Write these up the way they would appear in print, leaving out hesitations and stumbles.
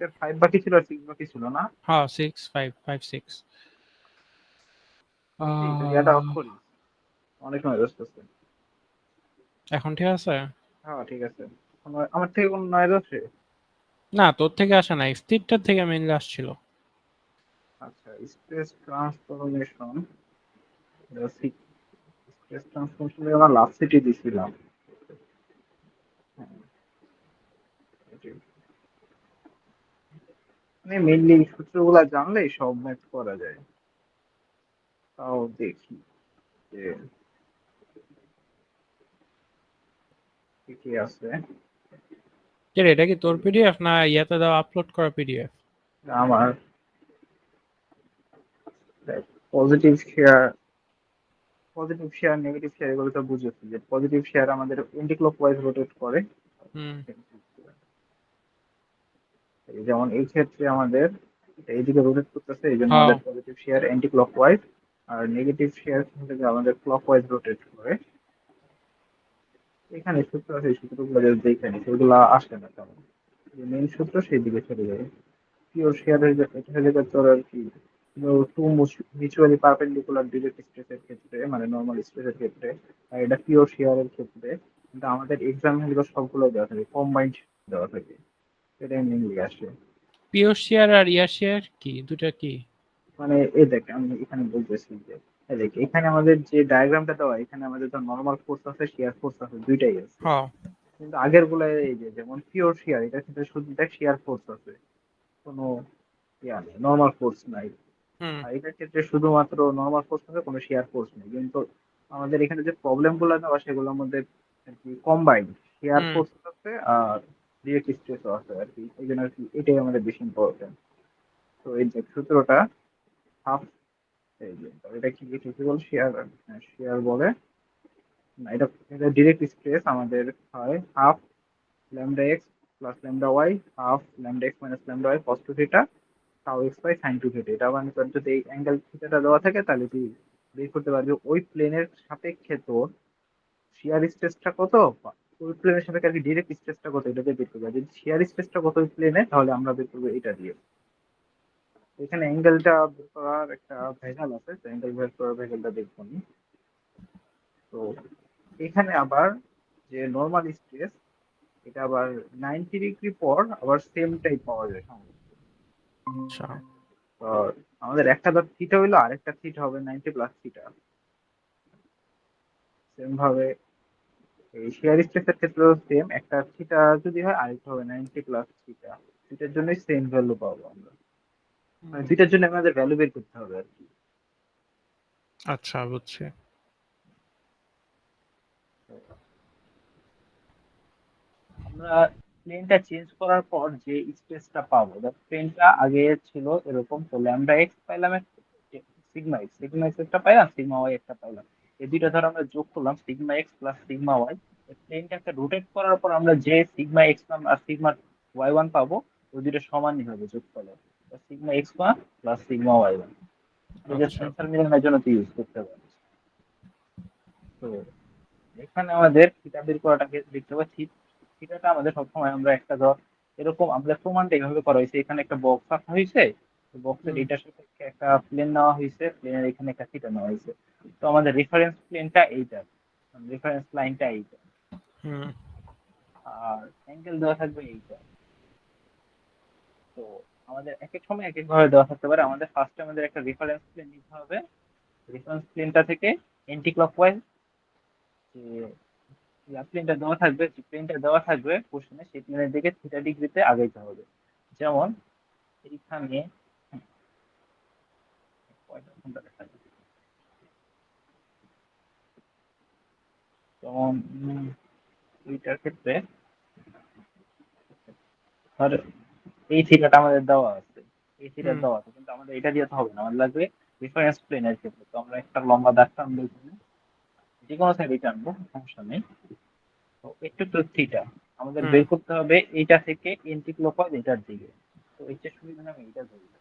এর 5 বাকি ছিল আর 6 বাকি ছিল না? হ্যাঁ 6 5 5 6 এই তো ইয়াটা অফ করি, অনেক নয়েজ আসতেছে। এখন ঠিক আছে? হ্যাঁ ঠিক আছে। আমার থেকে কোনো নয়েজ আসে? না তোর থেকে আসে না, স্পিডটার থেকে মেইনলি আসছিল। আচ্ছা, স্পেস ট্রান্সফরমেশন, স্পেস ট্রান্সফরমেশন আমরা লাস্ট সিটি দিছিলাম। হ্যাঁ, এটাই। মানে মেইনলি সূত্রগুলা জানলেই সব ম্যাথ করা যায়। তাও দেখি যে কি কি আছে। রে এটা কি তোর পিডিএফ না ইয়াতে দাও আপলোড করা পিডিএফ? আমার positive share, positive share negative share এগুলো তো বুঝেছি যে পজিটিভ শেয়ার আমাদের এন্টি ক্লকওয়াইজ রোটেট করে। হুম। এই যেমন এই ক্ষেত্রে আমাদের এইদিকে রোটেট করতেছে, এই জন্য হ্যাঁ। আমাদের পজিটিভ শেয়ার অ্যান্টি ক্লকওয়াইজ, আর নেগেটিভ শেয়ার থেকে আমাদের ক্লকওয়াইজ রোটেট করে। এখানে সূত্র আছে, এই সূত্রগুলো যদি দেখে নি সেগুলো আসে না তেমন, মেইন সূত্র সেই দিকে চলে যায়। পিওর শেয়ারের এটা হয়ে যাবে তোর আর কি, টু মিউচুয়ালি পারপেন্ডিকুলার ডিরেক্ট স্পেসের ক্ষেত্রে, মানে নর্মাল স্পেসের ক্ষেত্রে। আর এটা পিওর শেয়ারের ক্ষেত্রে। কিন্তু আমাদের এক্সাম হলে সবগুলো দেওয়া থাকে, কম্বাইন্ড দেওয়া থাকে, সেটাই মেইনলি আসে। পিওর শেয়ার আর ইয়ার শেয়ার কি দুটা কি? মানে এই দেখ আমি এখানে বলতেছি যে এই দেখ এখানে আমাদের যে ডায়াগ্রামটা দেওয়া, এখানে আমাদের তো নর্মাল ফোর্স আছে, শেয়ার ফোর্স আছে, দুইটাই আছে। হ্যাঁ। কিন্তু আগের গুলা এই যে যেমন পিওর শেয়ার, এটা কিন্তু শুধু দেখ শেয়ার ফোর্স আছে, কোনো ইয়া নেই, নর্মাল ফোর্স নাই। হুম। আর এটার ক্ষেত্রে শুধুমাত্র নর্মাল ফোর্স আছে, কোনো শেয়ার ফোর্স নেই। কিন্তু আমাদের এখানে যে প্রবলেম গুলো দেওয়া সেগুলোর মধ্যে আর কি কম্বাইন্ড শেয়ার হুম। ফোর্স আছে আর ডিরেক্ট স্ট্রেসও আছে আর কি, এই জন্য আর কি এটাই আমাদের বেশি ইম্পর্টেন্ট। তো এই যে সূত্রটা হাফ, এই যে এটা কি কি বল শেয়ার, শেয়ার বলে না, এটা এটা ডিরেক্ট স্ট্রেস আমাদের হয় half lambda x plus lambda y, half lambda x minus lambda y cos two theta tau x by sine two theta. এটা মানে তোর যদি এই অ্যাঙ্গেল থিটাটা দেওয়া থাকে তাহলে তুই বের করতে পারবি ওই প্লেনের সাপেক্ষে তোর শিয়ার স্ট্রেসটা কত, বা ওই প্লেনের সাপেক্ষে আর কি ডিরেক্ট স্ট্রেসটা কত, এটা দিয়ে বের করবি। আর যদি শিয়ার স্ট্রেসটা কত ওই প্লেনে, তাহলে আমরা বের করবো এটা দিয়ে। এখানে অ্যাঙ্গেলটা বের করার একটা ভেজাল আছে, তো অ্যাঙ্গেল বের করার ভেজালটা দেখবো নি। তো এখানে আবার যে নর্মাল স্ট্রেস, এটা আবার 90 ডিগ্রি পর আবার সেমটাই পাওয়া যায় সম্ভবত। আচ্ছা। তো আমাদের একটা ধর থিটা হইলো, আরেকটা থিটা হবে 90 প্লাস থিটা। সেম ভাবে এই শেয়ার স্ট্রেসের ক্ষেত্রেও সেম, একটা থিটা যদি হয় আরেকটা হবে 90 প্লাস থিটা। দুইটার জন্যই সেম ভ্যালু পাবো আমরা, মানে দুইটার জন্য আমাদের ভ্যালু বের করতে হবে আর কি। আচ্ছা বুঝছি। আমরা প্লেনটা চেঞ্জ করার পর যে স্পেসটা পাবো, দেখ প্লেনটা আগে ছিল এরকম, তো ল্যামডা এক্স পাইলাম, সিগমা এক্স একটা পাইলাম, সিগমা ওয়াই একটা পাইলাম। এই দুইটা ধর আমরা যোগ করলাম, sigma x plus sigma y. প্লেনটাকে রোটেট করার পর আমরা যে সিগমা এক্স আর সিগমা ওয়াই ওয়ান পাবো, ওই দুটো সমানই হবে যোগ করলে, sigma x one plus sigma y one. এটা আচ্ছা। সেন্সার মিলানোর জন্য তুই ইউজ করতে পারিস। তো এখানে আমাদের থিটা বের করাটাকে দেখতে পাচ্ছি, থিটাটা আমাদের সবসময় আমরা একটা ধর এরকম, আমাদের প্রমাণটা এইভাবে করা হয়েছে, এখানে একটা বক্স আঁকা হয়েছে, বক্সের হুম। এটার সাপেক্ষে একটা প্লেন নেওয়া হয়েছে, প্লেনের এখানে একটা থিটা নেওয়া হয়েছে। তো আমাদের রেফারেন্স প্লেনটা এইটা, রেফারেন্স লাইনটা এইটা, হুম। আর অ্যাঙ্গেল দেওয়া থাকবে এইটা। তো আমাদের এক এক সময় এক এক ভাবে দেওয়া থাকতে পারে, আমাদের ফার্স্টে আমাদের একটা রেফারেন্স প্লেন নিতে হবে। রেফারেন্স প্লেনটা থেকে এন্টি ক্লকওয়াইজ যে প্লেনটা দেওয়া থাকবে, যে প্লেনটা দেওয়া থাকবে কোশ্চেনে, সেই প্লেনের দিকে থিটা ডিগ্রিতে আগাইতে হবে। যেমন এইখানে কয়টা কোনটা দেখা যায়? যেমন এইটার ক্ষেত্রে ধর এই থিটাটা আমাদের দেওয়া আছে, এই থিটা হুম। দেওয়া আছে, কিন্তু আমাদের এটা দিয়ে তো হবে না, আমাদের লাগবে রেফারেন্স প্লেনের ক্ষেত্রে। তো আমরা একটা লম্বা দাগ টানবো এখানে, যে কোনো সাইডে টানবো, সমস্যা নেই। তো একটু তো থিটা আমাদের হুম। বের করতে হবে এইটা থেকে এন্টি ক্লকওয়াইজ এটার দিকে। তো এইটা সুবিধা না, আমি এটা ধরবো,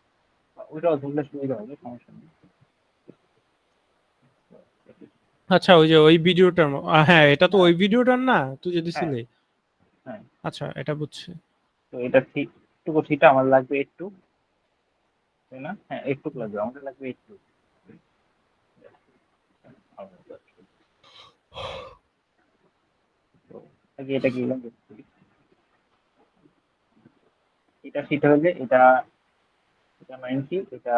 বা ওইটাও ধরলে সুবিধা হবে, সমস্যা নেই। আচ্ছা ওই যে ওই ভিডিওটার হ্যাঁ এটা তো হ্যাঁ ওই ভিডিওটার না তুই যে হ্যাঁ দিছিলি। হ্যাঁ। আচ্ছা এটা বুঝছি। তো এটা ঠিক, এইটুকু থিটা আমার লাগবে একটু, তাই না? হ্যাঁ একটু লাগবে, আমাদের লাগবে একটু। তো আগে এটাকে ইলাস্ট্রেট করি। এটা থিটা হলে এটা এটা 90, এটা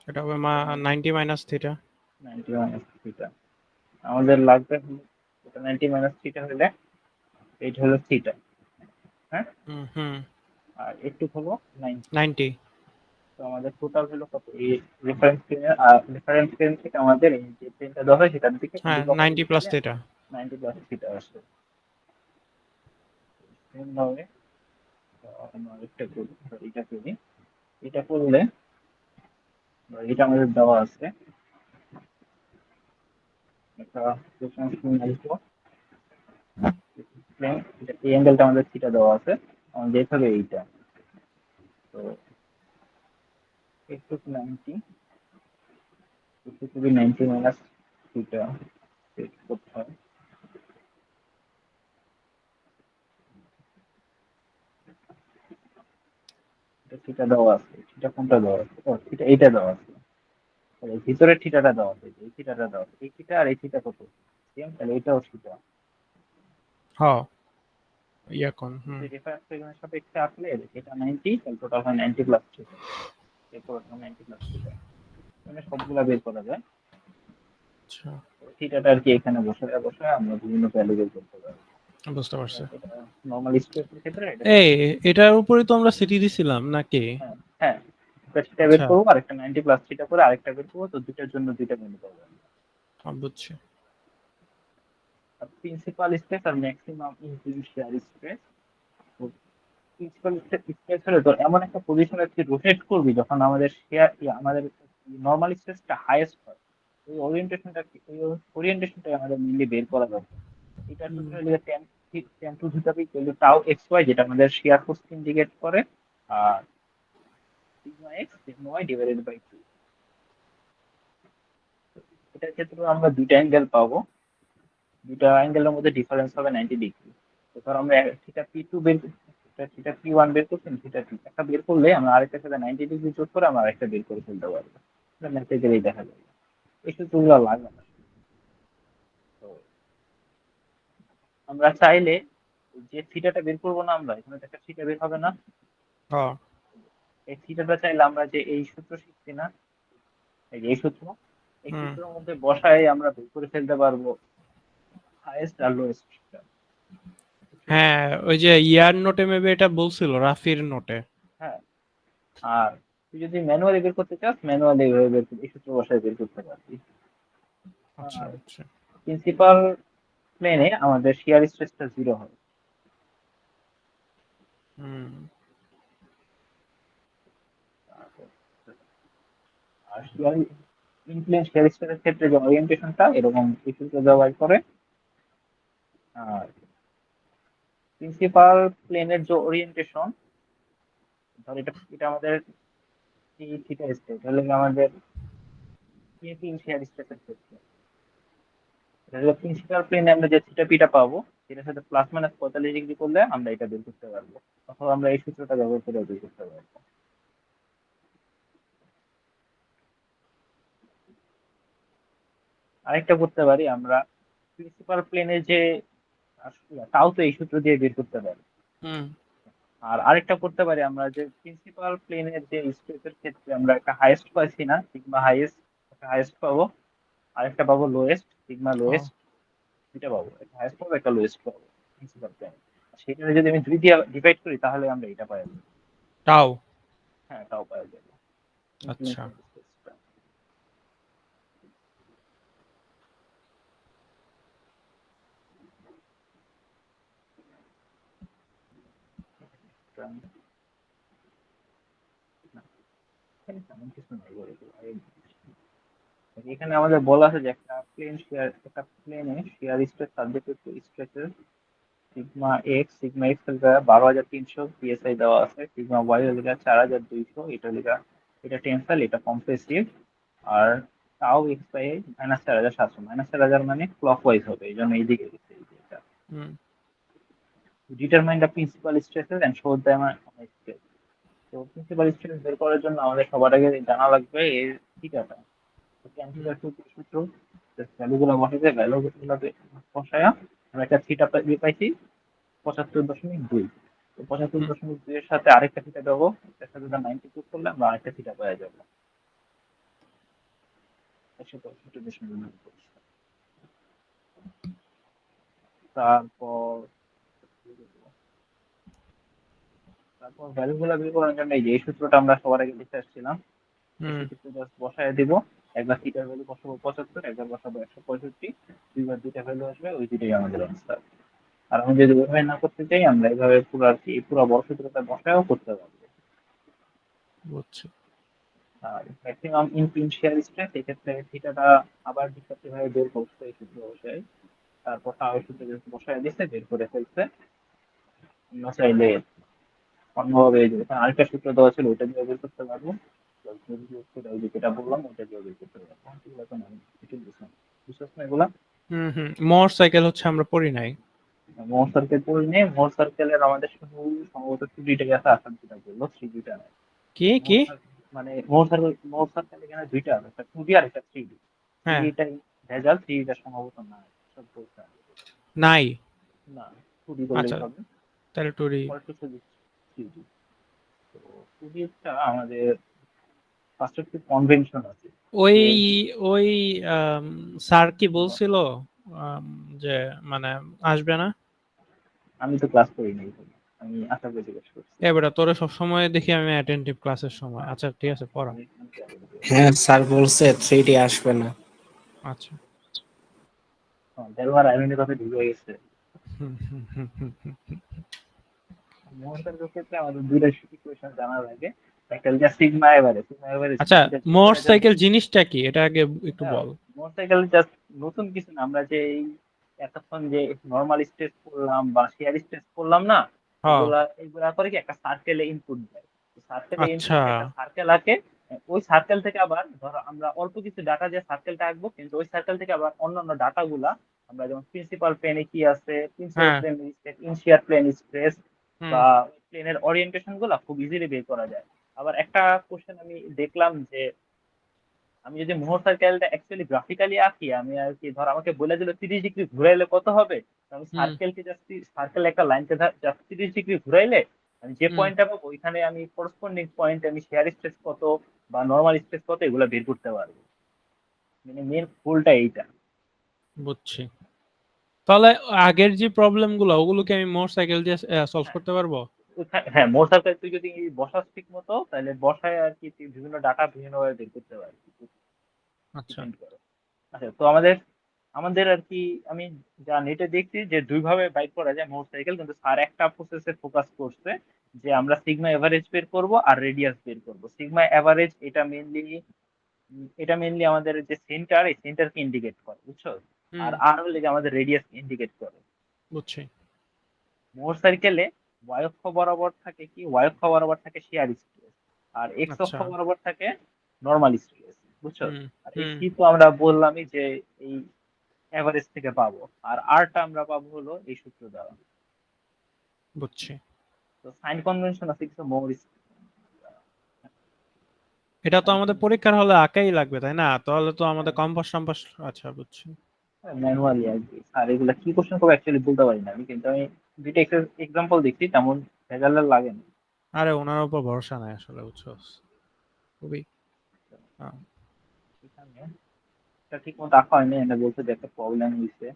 এটা হবে 90 মাইনাস থিটা। 90 minus theta. আমাদের লাগবে হলো এটা 90 মাইনাস থিটা হলে এইটা হলো থিটা, হ্যাঁ। হুম আর একটু হলো 90। 90। তো আমাদের টোটাল হলো কত? এই রেফারেন্স প্লেন থেকে আমাদের এই যে প্লেনটা দেওয়া হয় সেটার দিকে হ্যাঁ এদিকে 90 অপোজিট প্লাস দিলে থিটা। 90 প্লাস থিটা আসে। সেম ভাবে আমরা একটা করি, এটা করি। এটা করলে এটা আমাদের দেওয়া আছে একটা রেফারেন্স প্লেন আসবো প্লেন, এটা এই অ্যাঙ্গেলটা আমাদের থিটা দেওয়া আছে, আমাদের যেতে হবে এইটা। তো একটু 90, একটু যদি 90 মাইনাস থিটা সেট করতে হয়। এটা থিটা দেওয়া আছে, থিটা কোনটা দেওয়া আছে? ও থিটা এইটা দেওয়া আছে। তাহলে ভিতরের থিটাটা দেওয়া আছে, এই থিটাটা দেওয়া আছে, এই থিটা আর এই থিটা কত সেম, তাহলে এটাও থিটা। হ্যাঁ ইয়া কোন রেফারেন্স প্লেনের সাপেক্ষে আসলে এটা 90, তাহলে টোটাল হয় 90 প্লাস থিটা, এরপর 90 প্লাস থিটা, মানে সবগুলা বের করা যায়। আচ্ছা থিটাটা আর কি এখানে বসায় বসায় আমরা বিভিন্ন ভ্যালু বের করতে পারি। বুঝতে পারছি। এটা নরমাল স্পেসের ক্ষেত্রে এটা এই এটার উপরে তো আমরা সিটি দিছিলাম নাকি? হ্যাঁ হ্যাঁ, একটা থিটা বের আচ্ছা করবো আর একটা 90 প্লাস থিটা করে আরেকটা বের করবো, তো দুইটার জন্য দুইটা ভ্যালু পাবো। বুঝছি। আর প্রিন্সিপাল স্পেস আর maximum influential space, principal space হলে তো এমন একটা পজিশনে তুই রোটেট করবি যখন আমাদের শেয়ার আমাদের নরমাল স্পেসটা হাইয়েস্ট হয়, ওই ওরিয়েন্টেশনটা ওরিয়েন্টেশনটাই আমাদের মেনলি বের করা দরকার। এটার হুম, সূত্র হলো tan two theta equal to tau x y, যেটা আমাদের শেয়ার ফোর্স ইন্ডিকেট করে, আর sigma x sigma y divided by 2। এটার ক্ষেত্রে আমরা দুইটা অ্যাঙ্গেল পাবো, দুইটা অ্যাঙ্গেলের মধ্যে ডিফারেন্স হবে 90 ডিগ্রি। তো ধর আমরা থিটা পি টু বের, থিটা পি ওয়ান বের করছি, থিটা টু একটা বের করলে আমরা আরেকটার সাথে 90 ডিগ্রি যোগ করে আমরা আরেকটা বের করে ফেলতে পারবো। এটা ম্যাথে গেলেই দেখা যাবে, এই সূত্রগুলো লাগবে না। তো আমরা চাইলে যে থিটাটা বের করবো না, আমরা এখানে তো একটা থিটা বের হবে না, হ্যাঁ এই থিটাটা চাইলে আমরা যে এই সূত্র শিখছি না, এই যে এই সূত্র, এই হুম সূত্রের মধ্যে বসায় আমরা বের করে ফেলতে পারবো হাইয়েস্ট আর লোয়েস্ট। হ্যাঁ ওই যে ইয়ার নোটে মেবি এটা বলছিল রাফির নোটে। হ্যাঁ, আর তুই যদি ম্যানুয়ালি বের করতে চাস ম্যানুয়ালি এইভাবে বের করতে, এই সূত্র বসায় বের করতে পারবি। আচ্ছা আর আচ্ছা। প্রিন্সিপাল প্লেনে আমাদের শিয়ার স্ট্রেসটা 0 হয়। হুম আর শিয়ার ইনক্লিন শিয়ার স্ট্রেসের ক্ষেত্রে যে ওরিয়েন্টেশনটা এরকম এই সূত্র ব্যবহার করে। আর প্রিন্সিপাল প্লেনের যে ওরিয়েন্টেশন, ধর এটা এটা আমাদের এই থিটা স্টেট হলে আমাদের ইনক্লিন শিয়ার স্ট্রেসের ক্ষেত্রে প্রিন্সিপাল প্লেনে আমরা যে থিটা পিটা পাবো সেটার সাথে প্লাস মাইনাস 45 ডিগ্রি করলে আমরা এটা বের করতে পারবো, অথবা আমরা এই সূত্রটা ব্যবহার করে বের করতে পারবো। আরেকটা করতে পারি আমরা, প্রিন্সিপাল প্লেনে যে তাও তো এই সূত্র দিয়ে বের করতে পারি। হুম আর আরেকটা করতে পারি আমরা, যে প্রিন্সিপাল প্লেনের যে স্পেসের ক্ষেত্রে আমরা একটা হাইয়েস্ট পাইছি না, সিগমা হাইয়েস্ট, একটা হাইয়েস্ট পাবো, আরেকটা পাবো লোয়েস্ট, সিগমা ও লোয়েস্ট, দুইটা পাবো, একটা হাইয়েস্ট পাবো একটা লোয়েস্ট পাবো প্রিন্সিপাল প্লেনে। সেটা যদি আমি দুই দিয়ে ডিভাইড করি তাহলে আমরা এটা পাই যাবো। তাও হ্যাঁ তাও পাওয়া যাবে আচ্ছা। ইনক্লিনেশন স্পেসটা। তেমন কিছু নাই বলে তো। এখানে আমাদের বলা আছে যে একটা প্লেন শেয়ার, একটা প্লেনে শেয়ার স্ট্রেস সাবজেক্ট টু স্ট্রেসের সিগমা এক্স, সিগমা এক্স এর জায়গায় 12,300 পিএসআই দেওয়া আছে, সিগমা ওয়াই এর জায়গায় 4,200, এটা লেখা, এটা টেনসাইল এটা কম্প্রেসিভ। আর তাও এক্স বাই মাইনাস 4,700, মাইনাস 4,000 মানে ক্লক ওয়াইজ হবে, এই জন্য এইদিকে গেছে এই যে এটা। হুম determine the principal stresses and show them stress. তো প্রিন্সিপাল স্ট্রেস বের করার জন্য আমাদের সবার আগে জানা লাগবে এর থিটাটা। তো ট্যান হুম থিটার সূত্র ভ্যালুগুলো বসাতে ভ্যালুগুলো বসায়া আমরা একটা থিটা পাইছি 75.2। তো পঁচাত্তর হুম দশমিক দুই এর সাথে আরেকটা থিটা দেবো, এটার সাথে 90 যোগ করলে আমরা আরেকটা থিটা পাওয়া যাবে 165.2। তারপর তারপর ভ্যালুগুলো বের করার জন্য এই যে এই সূত্রটা আমরা সবার আগে লিখে আসছিলাম, এই হুম সূত্রটা জাস্ট বসায় দিব। একবার থিটার ভ্যালু বসাবো 75, একবার বসাবো 165, দুইবার দুইটা ভ্যালু আসবে, ওই দুইটাই আমাদের অ্যান্সার। আর আমি যদি ওইভাবে না করতে চাই আমরা এইভাবে পুরো আর কি পুরো বড় সূত্রটা বসায়ও করতে পারবো। বুঝছি। আর ম্যাক্সিমাম ইনফ্লুয়েন্সিয়াল স্ট্রেস এক্ষেত্রে থিটাটা আবার ডিফারেন্ট ভাবে বের করতে এই সূত্র বসায়, তারপর টাও সূত্র যেহেতু বসায় দিচ্ছে বের করে ফেলছে। অন্য চাইলে অন্যভাবে এই যে এখানে আরেকটা সূত্র দেওয়া ছিল ওইটা দিয়ে বের করতে পারবো, ওই যে যেটা বললাম ওইটা দিয়ে বের করতে পারবো। এগুলো তো না কিছু বুঝলাম, বুঝছিস না এগুলা? হুম মোটর সাইকেল হচ্ছে আমরা পড়ি নাই। মোহর সার্কেল পড়ি নেই, মোহর সার্কেলের আমাদের শুধু সম্ভবত 2 ডিটাই আছে, আসাম যেটা বললো 3 ডিটা নাই। কি মোহর কি? সার্কেল মানে মোহর সার্কেল এখানে দুইটা আছে, একটা 2D আর একটা 3D। হ্যাঁ, 3Dটাই ভেজাল, 3Dটা সম্ভবত না, সব বলতে হবে। নাই। না, 2D করলেই আচ্ছা, হবে। তাহলে টুরি। পরে তো শুধু 3D। তো 2Dটা আমাদের পার্সপেক্টিভ কনভেনশন আছে ওই যে ওই স্যার কি কি বল, বলছিল আম, যে মানে আসবে না? আমি তো ক্লাস করি নাই, আমি আশা করে জিজ্ঞেস করছি। এবারে তোরে সবসময় দেখি আমি অ্যাটেন্টিভ ক্লাসের সময়। আচ্ছা ঠিক আছে, পড়া। আমি আশা করি। হ্যাঁ স্যার বলছে 3D আসবে না। আচ্ছা। দেলোয়ার আইনের কথা ঢুকে গেছে। হুম, হুম, হুম, হুম, হুম। মোহনবাগানের ক্ষেত্রে আমাদের দুইটা ইকুয়েশন জানা লাগে, একটা হচ্ছে সিগমা এভারেজ। সিগমা এভারেজ আচ্ছা, এটা যে মোটর করে জানি। সাইকেল জিনিসটা কি এটা আগে একটু বল। মোটরসাইকেল জাস্ট নতুন কিছু না, আমরা যে এই এতক্ষণ যে নর্মাল স্ট্রেস করলাম বা শেয়ার স্ট্রেস করলাম না, হ্যাঁ। এগুলা করে কি একটা সার্কেলে ইনপুট দেয়। সার্কেলে আচ্ছা। ইনপুট দিয়ে একটা সার্কেল আঁকে। ওই সার্কেল থেকে আবার ধরো আমরা অল্প কিছু ডাটা যে সার্কেলটা আঁকবো, কিন্তু ওই সার্কেল থেকে আবার অন্যান্য ডাটা গুলা আমরা যেমন প্রিন্সিপাল প্লেনে কি আছে, প্রিন্সিপাল হ্যাঁ। Plane stress, in shear plane stress হুম বা প্লেনের ওরিয়েন্টেশন গুলা খুব ইজিলি বের করা যায়। আবার একটা কোশ্চেন আমি দেখলাম যে আমি যদি মোহর সার্কেলটা অ্যাকচুয়ালি গ্রাফিক্যালি আঁকি, আমি আর কি ধর আমাকে বলে দিল 30 ডিগ্রি ঘুরাইলে কত হবে, তো আমি হুম সার্কেলকে জাস্ট সার্কেল একটা লাইনকে জাস্ট 30 ডিগ্রি ঘুরাইলে আমি যে হুম। পয়েন্টটা পাবো ওইখানে আমি করসপন্ডিং পয়েন্টে আমি শেয়ার স্ট্রেস কত বা নর্মাল স্ট্রেস কত এগুলো বের করতে পারবো। মানে মেন গোলটা এইটা। বুঝছি। তাহলে আগের যে প্রবলেম গুলো ওগুলোকে আমি মোটর সাইকেল দিয়ে সলভ হ্যাঁ, করতে পারবো? হ্যাঁ মোহর সার্কেল তুই যদি বসাস ঠিক মতো তাহলে বসায় আর কি তুই বিভিন্ন ডাটা বিভিন্নভাবে বের করতে পারবি, আচ্ছা। ডিপেন্ড করে। আচ্ছা, তো আমাদের আমাদের আর কি আমি যা নেটে দেখছি যে দুইভাবে বাইক করা যায় মোটরসাইকেল, কিন্তু স্যার একটা প্রসেসে ফোকাস করছে যে আমরা সিগমা এভারেজ বের করব আর রেডিয়াস বের করব। সিগমা এভারেজ এটা মেইনলি আমাদের যে সেন্টার, এই সেন্টারকে ইন্ডিকেট করে, বুঝছো? হুম। আর আর হলে যে আমাদের রেডিয়াস ইন্ডিকেট করে। বুঝছি। মোটরসাইকেলে ওয়াই অক্ষ বরাবর থাকে কি, ওয়াই অক্ষ বরাবর থাকে শিয়ার স্ট্রেস, আর এক্স অক্ষ আচ্ছা। বরাবর থাকে নর্মাল স্ট্রেস, বুঝছো? হুম আর এই হুম। সি তো আমরা বললামই যে এই এভারেজ থেকে পাবো, আর আরটা আমরা পাবো হলো এই সূত্র দ্বারা। বুঝছি। তো সাইন কনভেনশন আছে কিছু মোর এটা তো সাইন আমাদের পরীক্ষার হলে আঁকাই লাগবে তাই না? তাহলে তো আমাদের কনভেনশন কম্পাস টম্পাস। আচ্ছা, বুঝছি। ম্যানুয়ালি আর কি। আর এগুলা কি কোশ্চেন করবো অ্যাকচুয়ালি বলতে পারি না আমি, কিন্তু আমি দুইটা এক্সাম্পল দেখছি, তেমন ভেজাল লাগে না। আরে ওনার উপর ভরসা নাই আসলে, বুঝছো? খুবই। আহ, এখানে এটা ঠিক মতো আঁকা হয়নি, এটা বলছে যে একটা প্রবলেম হয়েছে।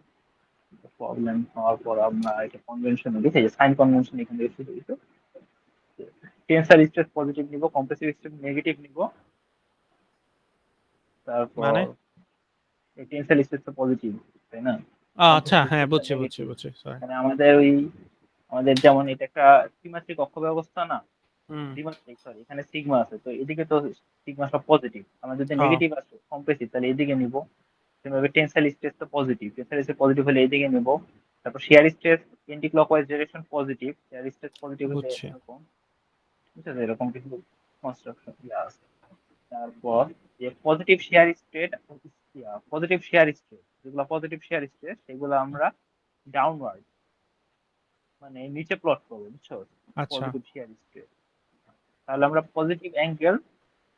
প্রবলেম হওয়ার পর আমরা এটা কনভেনশন লিখে যে সাইন কনভেনশন এখান থেকে শুরু হইতো। টেন্সার স্ট্রেস পজিটিভ নিব, কম্প্রেসিভ স্ট্রেস নেগেটিভ নিব। মানে তারপর এই টেন্সার স্ট্রেস তো পজিটিভ, তাই না? আচ্ছা, কম্প্রেসিভ হ্যাঁ স্ট্রেসটা বুঝছি বুঝছি নেগেটিভ। বুঝছি, সরি। মানে আমাদের যেমন এটা একটা ত্রিমাত্রিক অক্ষ ব্যবস্থা না, হুম। দ্বিমাত্রিক সরি, এখানে সিগমা আছে তো এদিকে তো সিগমা সব পজিটিভ, আমরা যদি হ্যাঁ। নেগেটিভ আসে কম্প্রেসিভ তাহলে এদিকে নিব। সেভাবে টেন্সাইল স্ট্রেস তো পজিটিভ, টেন্সাইল স্ট্রেস পজিটিভ হলে এদিকে নিব। তারপর shear stress anti clockwise direction positive, shear stress positive হলে বুঝছি। এরকম, ঠিক আছে? এরকম কিছু কনস্ট্রাকশন আছে। তারপর যে পজিটিভ শেয়ার স্ট্রেস যেগুলো পজিটিভ শেয়ার স্ট্রেস সেগুলো আমরা ডাউনওয়ার্ড মানে নিচে প্লট করবো, বুঝছো? আচ্ছা পজিটিভ শিয়ার স্ট্রেস। তাহলে আমরা পজিটিভ অ্যাঙ্গেল,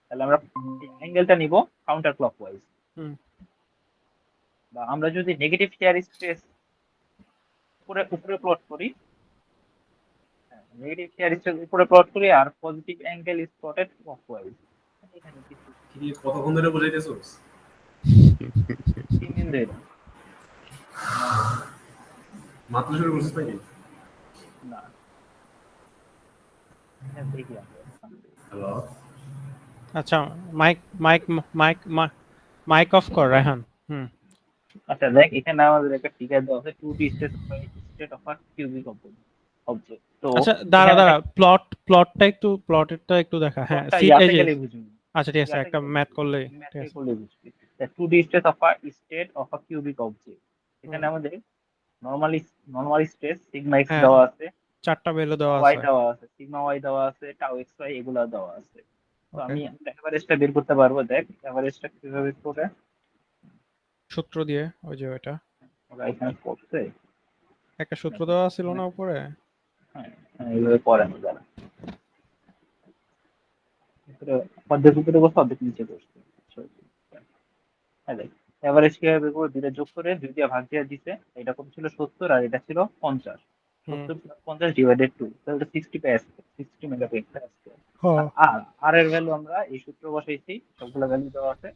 তাহলে আমরা অ্যাঙ্গেলটা নিব কাউন্টার ক্লকওয়াইজ। হুম বা আমরা যদি নেগেটিভ শিয়ার স্ট্রেস উপরে উপরে প্লট করি, নেগেটিভ শিয়ার স্ট্রেস উপরে প্লট করি আর positive angle is plotted clockwise. এখানে কিছু কি কতক্ষণ ধরে বুঝাইতেছোস? 3 দিন ধরে। মাত্র শুরু করছিস নাকি? না, হ্যাঁ দেখি আমরা। হ্যালো, আচ্ছা mike mike mike mike off কর রায়হান। হুম আচ্ছা দেখ, এখানে আমাদের একটা ফিগার দেওয়া আছে 2D state of a cubic object. তো আচ্ছা দাঁড়া এখানে দাঁড়া, প্লটটা একটু দেখা। হ্যাঁ প্লটটা সি এই ইয়াতে যে, গেলে বুঝবি, আচ্ছা ঠিক আছে, ইয়াতে একটা গেলে ম্যাথ বুঝবি, করলে ঠিক ম্যাথে আছে। করলে বুঝবি। 2D state of a cubic object, হুম, এখানে আমাদের normally normal stress sigma x হ্যাঁ দেওয়া আছে, চারটা ভ্যালু সিগমা দেওয়া ওয়াই আছে। দেওয়া আছে, সিগমা ওয়াই দেওয়া আছে, টাউ এক্স ওয়াই এগুলা দেওয়া আছে। তো ওকে, আমি এভারেজটা বের করতে পারবো। দেখ এভারেজটা কিভাবে করে, সূত্র দিয়ে ওই যে ওইটা ওরা এখানে করছে একটা সূত্র নাকি? দেওয়া ছিল না উপরে। হ্যাঁ, এইভাবে করে না যারা ভিতরে, অর্ধেক উপরে বসে অর্ধেক নিচে বসছে। হ্যাঁ দেখ, এভারেজ কিভাবে বের করবো, দুইটা যোগ করে 2 দিয়ে ভাগ দিয়ে দিছে। এটা কত ছিল 70 আর এটা ছিল 50। হুম 70 + 50 ডিভাইডেড 2, তাহলে এটা 60 পাস্কেল, 60 মেগাপিক্সেল। আর হ্যাঁ আর আর এর ভ্যালু আমরা এই সূত্র বসাইছি, সবগুলো ভ্যালু দেওয়া আছে।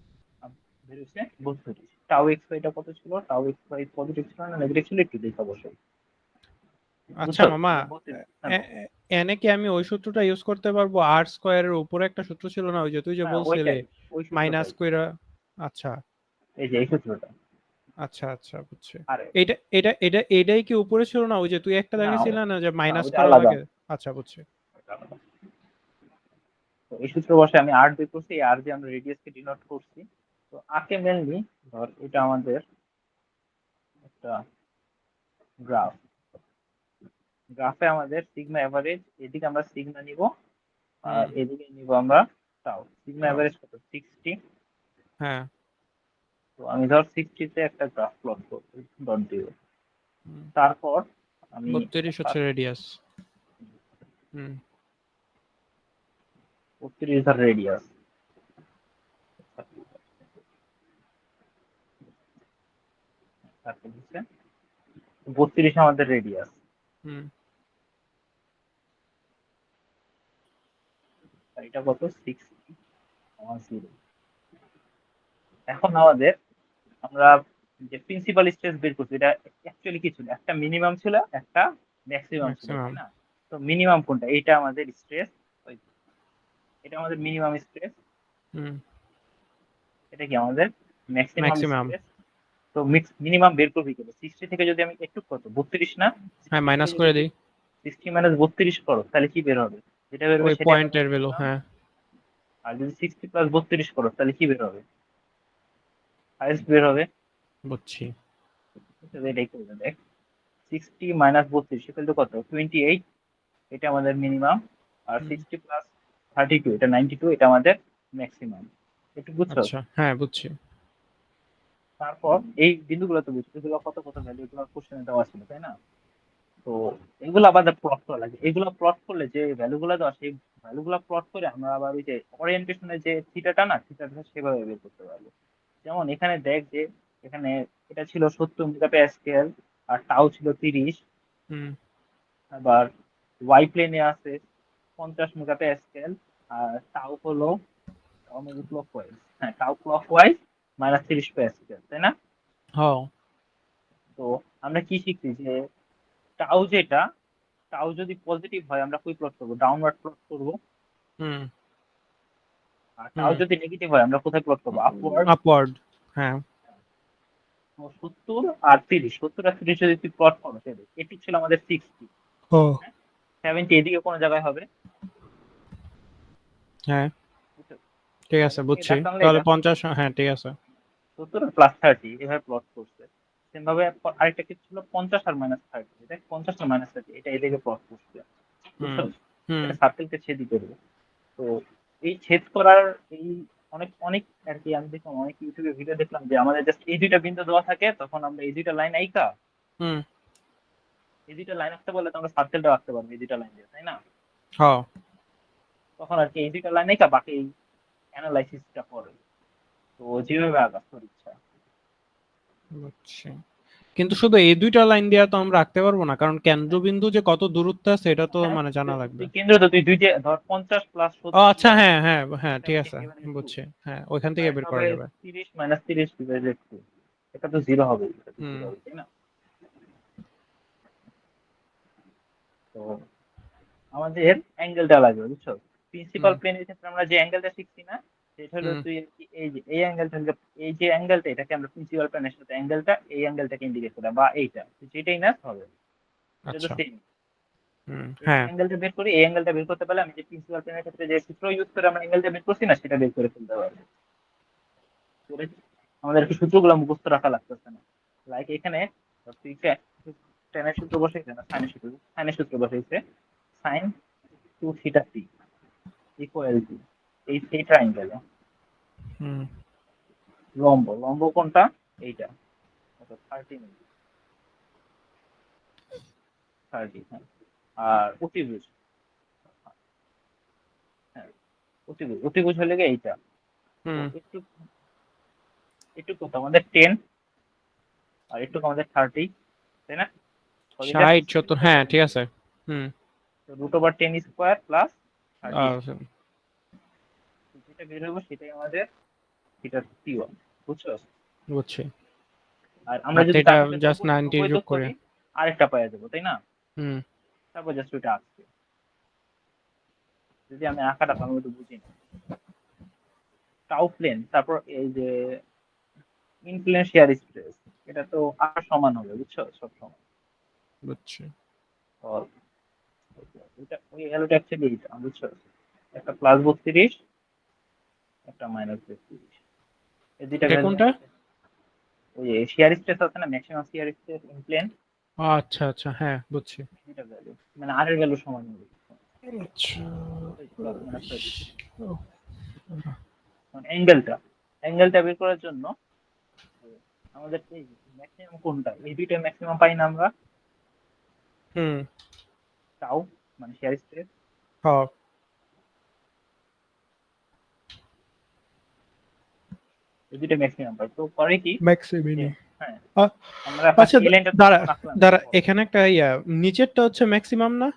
বের হচ্ছে 32। টাউ এক্স এটা কত ছিল, টাউ এক্স পজিটিভ ছিল না নেগেটিভ ছিল, একটু দেখা বসাই। আচ্ছা বুঝছো? মামা, এটা 32। হ্যাঁ এনে কি আমি ওই সূত্রটা ইউজ করতে পারবো? আর স্কোয়ারের উপরে একটা সূত্র ছিল না, ওই যে তুই যে হ্যাঁ, বলছিলে ওইটাই, ওই মাইনাস সূত্রটাই, স্কোয়ার। আচ্ছা এই যে এই সূত্রটা। আচ্ছা আচ্ছা বুঝছি। আর এটাই কি উপরে ছিল না? ওই যে তুই একটা না, দেখাইছিল না যে না মাইনাস ওটা করা আলাদা। লাগে। আচ্ছা বুঝছি। তো এই সূত্র বসে আমি আর বের করছি, এই আর দিয়ে আমরা রেডিয়াস কে ডিনোট করছি। তো আকে মেনলি ধর এটা আমাদের একটা গ্রাফ, গ্রাফে আমাদের সিগমা এভারেজ, এদিকে আমরা সিগমা নিব আর হুম এদিকে নিব আমরা টাউ। সিগমা তাও, এভারেজ কত 60। হ্যাঁ তো আমি ধর 60 তে একটা গ্রাফ প্লট করব, ডট দিব। হুম, তারপর আমি 32 হচ্ছে রেডিয়াস। হুম 32 ধর রেডিয়াস, 32 আমাদের রেডিয়াস। হুম এটা কত 60,0। এখন আমাদের, আমরা যে প্রিন্সিপাল স্ট্রেস বের করছি, এটা অ্যাকচুয়ালি কি ছিল, একটা মিনিমাম ছিল একটা ম্যাক্সিমাম ছিল, তাই ম্যাক্সিমাম। না? তো মিনিমাম কোনটা, এইটা আমাদের স্ট্রেস, এটা আমাদের মিনিমাম স্ট্রেস, হুম এটা কি আমাদের ম্যাক্সিমাম ম্যাক্সিমাম। স্ট্রেস। তো মিনিমাম বের করবি কেন, 60 থেকে যদি আমি একটু কত 32 না, হ্যাঁ 60 থেকে মাইনাস যদি করে দিই 60 মাইনাস 32 করো তাহলে কি বের হবে, যেটা বের হবে ওই সেটাই আমাদের পয়েন্টের ভ্যালু। মিনিমাম। হ্যাঁ আর যদি 60 প্লাস 32 করো তাহলে কি বের হবে, হাইয়েস্ট বের হবে। বুঝছি। তো এটাই করবে দেখ, 60 মাইনাস 32 সেটা তো কত 28, এটা আমাদের মিনিমাম। আর হুম, 60 প্লাস 32 এটা 92, এটা আমাদের ম্যাক্সিমাম। একটু বুঝছো? আচ্ছা হ্যাঁ বুঝছি। তারপর এই বিন্দুগুলো তো বুঝছো, এগুলো কত কত ভ্যালু, এগুলো কোশ্চেনে দেওয়া ছিল তাই না? তো এগুলো আবার প্লট করা লাগে, এগুলো প্লট করলে যে ভ্যালুগুলো দেওয়া, সেই ভ্যালুগুলো প্লট করে আমরা আবার ওই যে ওরিয়েন্টেশনের যে থিটাটা না, থিটাটা সেভাবে বের করতে পারবো। যেমন এখানে দেখ যে এখানে এটা ছিল 70 মেগাপ্যাসকেল আর টাউ ছিল 30। হুম আবার ওয়াই প্লেনে আছে 50 মেগাপ্যাসকেল, আর টাউ হলো টাউ মেবি ক্লকওয়াইজ, হ্যাঁ টাউ ক্লকওয়াইজ মাইনাস 30 প্যাসকেল, তাই না? হ্যাঁ তো আমরা কি শিখছি যে টাউ যেটা, টাউ যদি পজিটিভ হয় আমরা কই প্লট করবো, ডাউনওয়ার্ড প্লট করবো। হুম আর টাউ হুম যদি নেগেটিভ হয় আমরা কোথায় প্লট করবো, আপওয়ার্ড। আপওয়ার্ড। হ্যাঁ 70 আর 30, 70 আর 30 যদি তুই প্লট করো তাহলে এটি ছিল আমাদের 60, ও 70 এদিকে কোনো জায়গায় হবে। হ্যাঁ বুঝছো? ঠিক আছে এদিকে বুঝছি। ডাকলাম তাহলে এটা 50, হ্যাঁ ঠিক আছে। 70 আর প্লাস 30 এভাবে প্লট করছে। সেম ভাবে আরেকটা কিছু ছিল 50 আর মাইনাস 30, এটা 50 আর মাইনাস 30 এটা এদিকে প্লট করছে। হুম বুঝছো? হুম এটা সার্কেলকে ছেদ করবে। তো এই ছেদ করার এই অনেক অনেক আর কি, আমি দেখলাম অনেক ইউটিউবে ভিডিও দেখলাম যে আমাদের জাস্ট এই দুইটা বিন্দু দেওয়া থাকে, তখন আমরা এই দুইটা লাইন আইকা হুম এই দুইটা লাইন আঁকতে বললে তো আমরা সার্কেলটা আঁকতে পারবো এই দুইটা লাইন দিয়ে, তাই না? হ্যাঁ তখন আর কি এই দুইটা লাইন এঁকে বাকি অ্যানালাইসিসটা করে। তো যেভাবে আঁকা তোর ইচ্ছা। বুঝছি। কিন্তু শুধু এই দুইটা লাইন দিয়ে তো আমরা আঁকতে পারবো না, কারণ কেন্দ্রবিন্দু যে কত দূরত্বে আছে এটা তো হ্যাঁ, মানে জানা লাগবে। তুই কেন্দ্র তো তুই দুইটা ধর 50 প্লাস ও 70 আচ্ছা, হ্যাঁ হ্যাঁ হ্যাঁ, ঠিক আছে, একেবারে বুঝছি। হ্যাঁ, ওইখান থেকে বের করা হবে যাবে। 30 মাইনাস 30 ডিভাইডেড 2, এটা তো জিরো হবে, এটা তো হুম জিরো হবে, তাই না? তো আমাদের অ্যাঙ্গেলটা লাগবে, বুঝছো? প্রিন্সিপাল হুম প্লেনের ক্ষেত্রে আমরা যে অ্যাঙ্গেলটা শিখছি না, সেটা হলো হুম তুই এই যে এই অ্যাঙ্গেলটা, এই যে অ্যাঙ্গেলটা, এটাকে আমরা প্রিন্সিপাল প্লেনের সাথে অ্যাঙ্গেলটা, এই অ্যাঙ্গেলটাকে ইন্ডিকেট করে, বা এইটা তুই যেটাই না হবে, এটা তো আচ্ছা। সেম। এই হ্যাঁ অ্যাঙ্গেলটা বের করি, এই অ্যাঙ্গেলটা বের করতে পারলে আমি যে প্রিন্সিপাল প্লেনের ক্ষেত্রে যে সূত্র ইউজ করে আমরা অ্যাঙ্গেলটা বের করছি না, সেটা বের করে ফেলতে পারবো। আমাদের কি সূত্রগুলো মুখস্থ রাখা লাগতেছে না। লাইক এখানে তুই টেনের সূত্র বসাইছে না, সাইনের সূত্র বসাইছে, সাইন 2 থিটা টি ইকুয়াল টু এই থিটা অ্যাঙ্গেল। হুম লম্ব কোনটা? এইটা, অর্থাৎ 30, হ্যাঁ। আর অতিভুজ, হ্যাঁ, অতিভুজ হলে গিয়ে এইটা। তো হুম একটু একটু কত আমাদের 10, আর একটু আমাদের 30, তাই না? 60 70, হ্যাঁ ঠিক আছে। হুম রুট ওভার 10 স্কোয়ার প্লাস 30, আচ্ছা, যেটা বের হবে সেটাই আমাদের থিটা টি1, বুঝছো? বুঝছি। আর আমরা আর যদি এটা তার সাথে জাস্ট 90 নব্বই যোগ যোগ করে। করি আরেকটা পাওয়া যাবো, তাই না? হুম তারপর জাস্ট ওইটা আসছে। যদি আমি আঁকাটা ভালো মতো বুঝি না, টাউ প্লেন, তারপর এই যে ইনপ্লেন শিয়ার স্ট্রেস, এটা তো আর সমান হবে, বুঝছো? সব সমান। বুঝছি। তো এটা ওই এলোটা অ্যাকচুয়ালি এইটা, বুঝছো? একটা প্লাস 32, একটা মাইনাস 32, এই দুইটা এটা ভ্যালু কোনটা? ওই শিয়ার স্ট্রেস আছে না, ম্যাক্সিমাম শিয়ার স্ট্রেস ইনপ্লেন, আচ্ছা আচ্ছা, হ্যাঁ বুঝছি। দুইটা ভ্যালু মানে আর এর ভ্যালু সমান হবে, আচ্ছা। Plus minus 32। ও, অ্যাঙ্গেলটা বের করার জন্য আমাদের এই ম্যাক্সিমাম কোনটা, এই দুইটা ম্যাক্সিমাম পাই না আমরা, হুম টাউ মানে শেয়ার স্ট্রেস, হ্যাঁ এই দুইটা ম্যাক্সিমাম পাই। তো করে কি যে, ম্যাক্সিমিনি। হ্যাঁ, আ- আমরা আচ্ছা ফার্স্ট এই লাইনটা দাঁড়া রাখলাম, দাঁড়া, এখানে একটা নিচেরটা হচ্ছে ম্যাক্সিমাম না?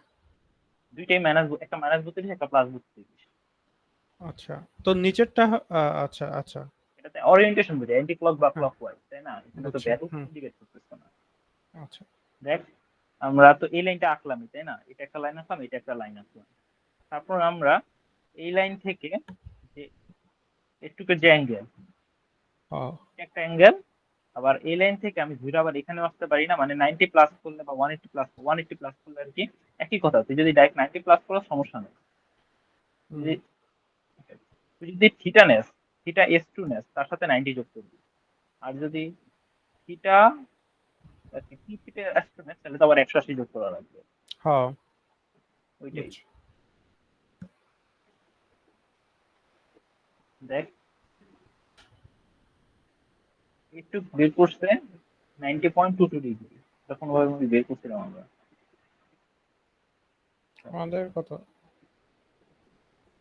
দুইটাই মাইনাস, একটা মাইনাস 32, একটা প্লাস 32। আচ্ছা, তো নিচেরটা আচ্ছা আচ্ছা, এটাতে ওরিয়েন্টেশন বুঝে, অ্যান্টি ক্লক বা হ্যাঁ ক্লক ওয়াইজ, তাই না? এখানে তো বুঝছি। ভ্যালু হুম ইন্ডিকেট করতেছে না। আচ্ছা। দেখ, আমরা তো এই লাইনটা আঁকলামই, তাই না? এটা একটা লাইন আঁকলাম, এটা একটা লাইন আঁকলাম। তারপর আমরা এই লাইন থেকে যে একটুকে যে অ্যাঙ্গেল, হ্যাঁ একটা অ্যাঙ্গেল, আবার এই লাইন থেকে আমি ঘুরে আবার এখানেও আসতে পারি না, মানে 90 প্লাস করলে বা 180 প্লাস করলে আর কি একই কথা। তুই যদি ডাইরেক্ট 90 প্লাস করো সমস্যা নেই। তুই হুম যদি তুই যদি থিটা নেস, থিটা S2 নেস, তার সাথে 90 যোগ করবি। আর যদি থিটা কি থিটা S2 নেস, তাহলে তো আবার 180 যোগ করা লাগবে। হ্যাঁ ওইটাই। বুঝছি। দেখ, একটু বের করছে 90.22 ডিগ্রি, তখন ভাবে আমি বের করছিলাম আমরা। আমাদের কত?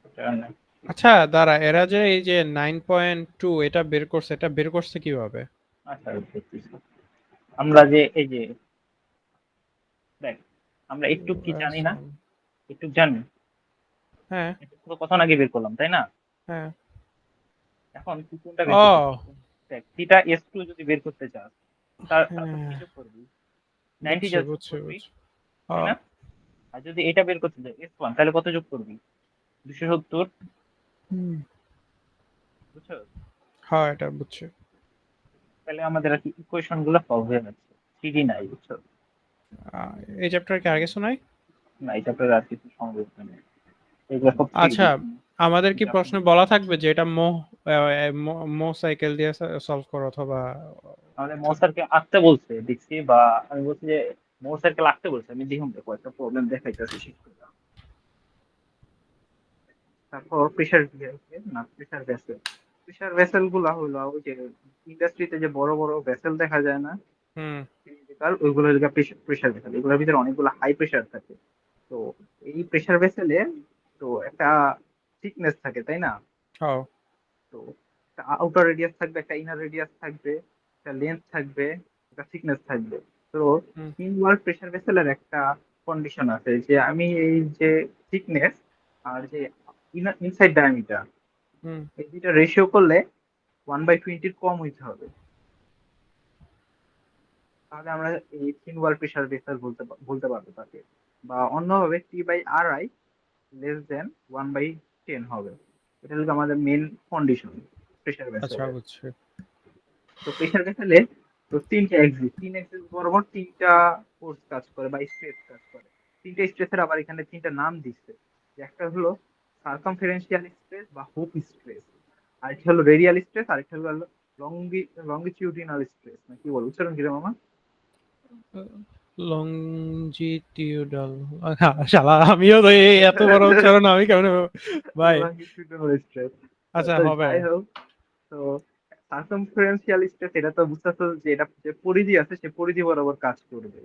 এটা না। আচ্ছা দাঁড়া, এরা যে এই যে 9.2 এটা বের করছে কিভাবে? আচ্ছা, দেখতেছি। আমরা যে এই যে দেখ, আমরা একটু কি জানি না, একটু জানি, হ্যাঁ একটু পুরো কথা আগে বের করলাম, তাই না? হ্যাঁ। এখন তুই কোনটা বের করতে চাস? ও দেখ, থিটা S2 যদি বের করতে চাস, তার সাথে হ্যাঁ, কি যোগ করবি? 90 বুঝছি যোগ বুঝছি করবি, বুঝছি। তাই না? আর যদি এটা বের করতে চাস S1, তাহলে কত যোগ করবি? 270, হুম বুঝছো? হ্যাঁ, এটা বুঝছি। তাহলে আমাদের আর কি ইকুয়েশন গুলো সলভ হয়ে যাচ্ছে, 3D নাই, বুঝছো? এই চ্যাপ্টার কি আর কিছু নাই? না, এটা পরে আর কিছু সম্ভব নেই, এগুলো সব 3D। আচ্ছা, আমাদের কি প্রশ্নে বলা থাকবে যে এটা মো সাইকেল দিয়ে সলভ করো অথবা আমাদের মোর স্যারকে আঁকতে বলছে দেখছি, বা আমি বলছি যে মোর স্যারকে আঁকতে বলছে, আমি দেখুন দেখো একটা প্রবলেম দেখাইতেছি শেষ করে। তারপর প্রেসার না, প্রেসার ভেসেল গুলা হলো ওই যে ইন্ডাস্ট্রিতে যে বড় বড় ভেসেল দেখা যায় না, হুম ক্রিটিক্যাল ওইগুলো হলো প্রেসার ভেসেল, এগুলোর ভিতরে অনেকগুলো হাই প্রেসার থাকে। তো এই প্রেসার ভেসেলে তো একটা থিকনেস থাকে তাই না? হ্যাঁ তো একটা আউটার রেডিয়াস থাকবে, একটা ইনার রেডিয়াস থাকবে, একটা লেন্থ থাকবে, একটা থিকনেস থাকবে। তো হুম ইনওয়ার্ড প্রেসার ভেসেলের একটা কন্ডিশন আছে যে আমি এই যে থিকনেস আর যে ইনসাইড ডায়ামিটার হুম এই দুইটা রেশিও করলে 1/20 কম হইতে হবে, তাহলে আমরা এই থিন ওয়াল প্রেসার ভেসেল বলতে পারবো তাকে। বা অন্যভাবে T/RI লেস দেন 1/10 হবে। এটা হলো আমাদের মেন কন্ডিশন প্রেসার আচ্ছা ভেসেলের। বুঝছি। তো প্রেসার ভেসেলে তো তিন এক্সিস বরাবর তিনটা ফোর্স কাজ করে বা স্ট্রেস কাজ করে। তিনটা স্ট্রেসের আবার এখানে তিনটা নাম দিচ্ছে, যে একটা হলো সার্কামফারেন্সিয়াল স্ট্রেস বা হুপ স্ট্রেস, আরেকটা হলো রেডিয়াল স্ট্রেস, আরেকটা হলো লঙ্গিটিউডিনাল স্ট্রেস, না কি বল উচ্চারণ কিরকম মামা? লংজিটিউডাল, শালা আমিও তো এই এত বড় উচ্চারণ আমি কেমন ভাই। Longitudinal stress. আচ্ছা তো হবে। যাই হোক, তো সার্কামফারেন্সিয়াল স্ট্রেস এটা তো বুঝতেছো যে এটা যে পরিধি আছে সে পরিধি বরাবর কাজ করবে।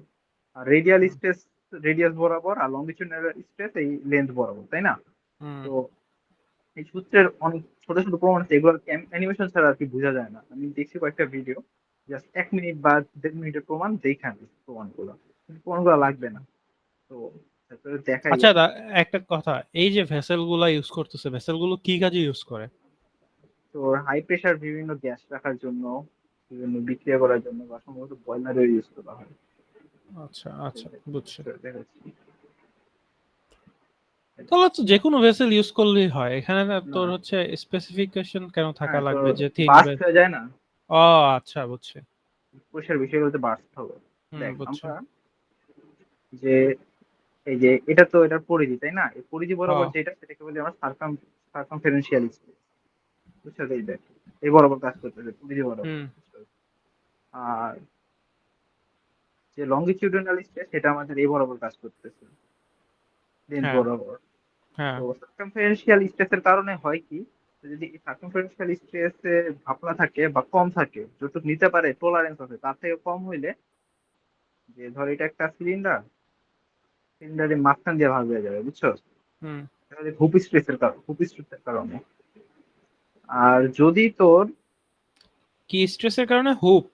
আর রেডিয়াল স্ট্রেস রেডিয়াস বরাবর, আর লঙ্গিটিউডিনাল স্ট্রেস এই লেন্থ বরাবর, তাই না? হুম তো এই সূত্রের অনেক ছোট ছোট প্রমাণ আছে, এগুলো অ্যানিমেশন ছাড়া আর কি বোঝা যায় না। আমি দেখছি কয়েকটা ভিডিও, জাস্ট 1 মিনিট বা 1.5 মিনিটের প্রমাণ দেখান, প্রমাণগুলো কিন্তু প্রমাণগুলো লাগবে না। তো তারপরে দেখাই আচ্ছা একটা কথা, এই যে ভেসেল গুলা ইউজ করতেছে, ভেসেল গুলো কি কাজে ইউজ করে? তো হাই প্রেসার বিভিন্ন গ্যাস রাখার জন্য, বিভিন্ন বিক্রিয়া করার জন্য, বা সম্ভবত বয়লারের ইউজ করা হয়। আচ্ছা আচ্ছা বুঝছি। দেখাচ্ছি। তাহলে তো যে কোনো ভেসেল ইউজ করলেই হয়, এখানে না না, তোর হচ্ছে স্পেসিফিকেশন কেন থাকা হ্যাঁ, তো লাগবে যে থিন বাস্ট হয়ে যায় না, ও আচ্ছা বুঝছি। প্রেসার বিষয়গুলোতে বাস্ট হবে। হুম দেখ বুঝছি। আমরা যে এই যে এটা তো এটার পরিধি তাই না, এই পরিধি বরাবর হ্যাঁ যেটা সেটাকে বলি আমরা সার্কামফারেন্সিয়াল স্পেস, বুঝছো? এই দেখ এই বরাবর কাজ করতেছে পরিধি বরাবর, হুম বুঝছো? আর যে লঙ্গিটিউডিনাল স্পেস সেটা আমাদের এই বরাবর কাজ করতেছে, লেন্থ হ্যাঁ বরাবর। হ্যাঁ তো সার্কামফারেন্সিয়াল স্পেসের কারণে হয় কি, যদি সার্কামফারেন্সিয়াল স্পেসে ভাপলা থাকে বা কম থাকে, যতটুকু নিতে পারে টলারেন্স আছে তার থেকে কম হইলে, যে ধর এটা একটা সিলিন্ডার, সিলিন্ডারের মাঝখান দিয়ে ভাগ হয়ে যাবে, বুঝছো? হুম। তাহলে হুপ স্ট্রেসের কারণে। আর যদি তোর কি স্ট্রেসের কারণে হুপ?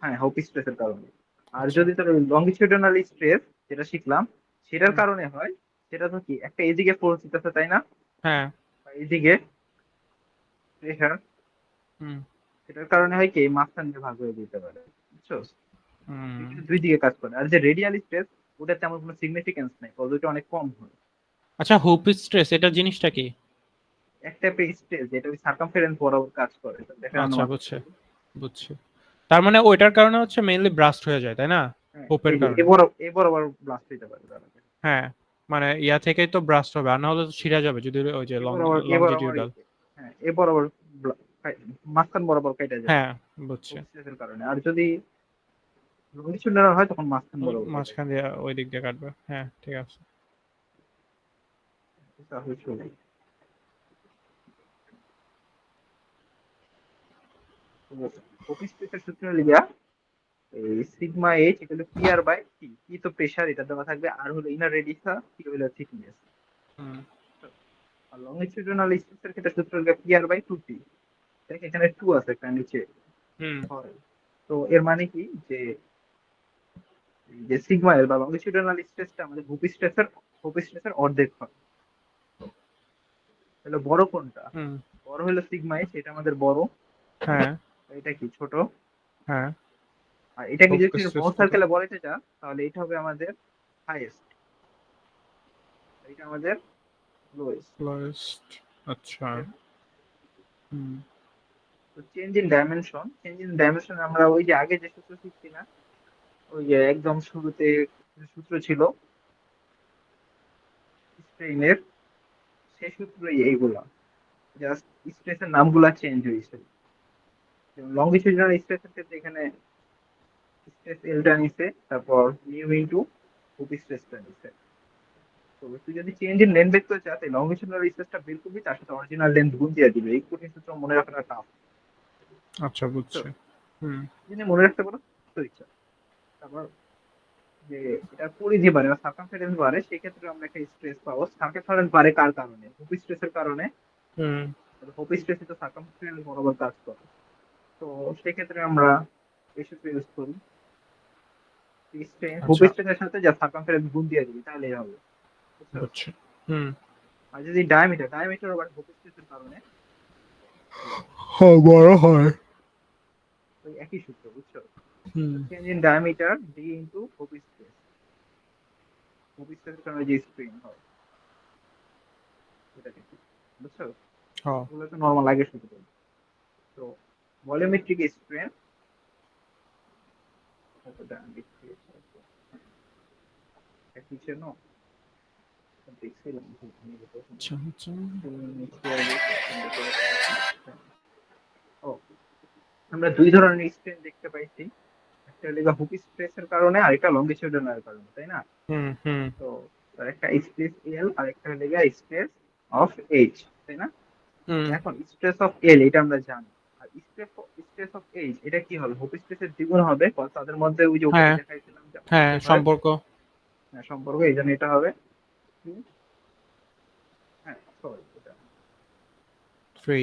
হ্যাঁ, হুপ স্ট্রেসের কারণে। আর আচ্ছা। যদি তোর লঙ্গিটিউডিনাল স্ট্রেস যেটা শিখলাম সেটার হুম, কারণে হয়, সেটা তো কি একটা এদিকে ফোর্স দিতেছে তাই না, হ্যাঁ। বা এইদিকে প্রেশার, হুম সেটার কারণে হয় কি এই মাঝখান দিয়ে ভাগ হয়ে যেতে পারে, বুঝছো? হুম। এটা দুই দিকে কাজ করে। আর যে রেডিয়াল স্ট্রেস ওটা তেমন কোনো সিগনিফিকেন্স নাই, পজিটিভ অনেক কম হয়। আচ্ছা হুপ স্ট্রেস এটা জিনিসটা কি? এক টাইপের স্ট্রেস যেটা ওই সার্কামফারেন্স বরাবর কাজ করে, এটা দেখানো আচ্ছা আছে। বুঝছি বুঝছি। তার মানে ওইটার কারণে হচ্ছে মেইনলি ব্রাস্ট হয়ে যায় তাই না? হ্যাঁ, হুপের এই যে কারণে। এ বরাবর ব্লাস্ট হইতে পারে তারা। হ্যাঁ, মানে ইয়া থেকেই তো ব্রাস্ট হবে, আর না হলে তো ছিঁড়া যাবে যদি ওই যে এ বরাবর লংজিটিউডাল। হ্যাঁ, এ বরাবর মাঝখান বরাবর কেটে যায় হ্যাঁ বুঝছি। স্ট্রেসের কারণে। আর যদি লঙ্গিটিউডিনাল হয় তখন মাঝখান বরাবর কেটে মাঝখান দিয়ে ওই দিক দিয়ে কাটবে, হ্যাঁ ঠিক আছে। যায়। স্ট্রেসের সূত্র লিখা এই সিগমা এইচ এটা হলো পি আর বাই টি, টি তো প্রেসার এটা দেওয়া থাকবে, আর হলো ইনার রেডিয়াস, টি হলো থিকনেস। হুম আর লঙ্গিটিউডিনাল স্ট্রেসের ক্ষেত্রে সূত্র লিখা পি আর বাই টু টি। দেখ এখানে টু আছে একটা নিচে হুম হয়। তো এর মানে কি যে এই যে সিগমা এর বা লঙ্গিটিউডিনাল স্ট্রেসটা আমাদের হুপ স্ট্রেসের অর্ধেক হয়। তাহলে বড় কোনটা? হুম। বড় হলো সিগমা এইচ, এটা আমাদের বড়। হ্যাঁ এটা কি ছোট? হ্যাঁ। আর এটাকে হুপ যদি স্ট্রেস বড় কত? সার্কেলে বলাইতে চাও তাহলে এটা হবে আমাদের হাইয়েস্ট, এটা আমাদের লোয়েস্ট। লোয়েস্ট। আচ্ছা। হুম তো চেঞ্জ ইন ডাইমেনশন আমরা ওই যে আগে যে সূত্র শিখছি না, ওই যে একদম শুরুতে যে সূত্র ছিল স্ট্রেইনের, সেই সূত্রই এইগুলা, জাস্ট স্ট্রেসের নামগুলা চেঞ্জ হয়েছে। যেমন লঙ্গিটিউডিনাল স্ট্রেসের ক্ষেত্রে এখানে স্ট্রেস এলটা নিছে, তারপর নিউ ইনটু হুপ স্ট্রেসটা নিছে। তো তুই যদি চেঞ্জ ইন লেন্থ দেখতে চাস তাহলে লঙ্গিটিউডিনাল স্ট্রেসটা বের করবি, তার সাথে অরিজিনাল লেন্থ গুণ দিয়ে দিবে। এই কঠিন সূত্র মনে রাখাটা টাফ, আচ্ছা বুঝছো? বুঝছি। হুম যদি মনে রাখতে পারো তো ইচ্ছা। তারপর যে এটা পরিধি বাড়ে বা সার্কামফারেন্স বাড়ে, সেক্ষেত্রে আমরা একটা স্ট্রেস পাবো। সার্কামফারেন্স বাড়ে কার কারণে? হুপ স্ট্রেসের কারণে। হুম হুপ স্ট্রেসে তো সার্কামফারেন্স বরাবর কাজ করে। তো সেক্ষেত্রে আমরা এই সূত্র ইউজ করি। হুপ আচ্ছা স্ট্রেসের সাথে যা সার্কামফারেন্স গুণ দিয়ে দিবি তাহলেই হবে, বুঝছো? বুঝছি হুম আর যদি ডায়ামিটার আবার হুপ স্ট্রেসের কারণে হ্যাঁ বড় হয় ওই একই সূত্র, বুঝছো? হুম change in diameter D into hoop stress. Hoop স্ট্রেসের কারণে যে স্প্রিং হয় সেটাকে, বুঝছো? হ্যাঁ এগুলো তো নরমাল আগের সূত্র। তো ভলিউমেট্রিক স্ট্রেন কিছু নো দেখছিলাম আচ্ছা আচ্ছা ও, আমরা দুই ধরনের স্ট্রেন দেখতে পাইছি। একটা হলো হুপ স্ট্রেসের কারণে আর একটা লঙ্গিটিউডিনাল কারণে, তাই না? হুম হুম তো তার একটা স্ট্রেস এল আর একটা হলো স্ট্রেস অফ এইচ, তাই না? হুম এখন স্ট্রেস অফ এল এটা আমরা জানি, আর স্ট্রেস অফ এইচ এটা কি হবে? হুপ স্ট্রেসের দ্বিগুণ হবে, কারণ তাদের মধ্যে ওই যে উপরে হ্যাঁ দেখাইছিলাম যে হ্যাঁ অন্তর্ভাগ, সম্পর্ক সম্পর্ক, এই জন্য এটা হবে কি? হ্যাঁ সরি, এটা ফ্রি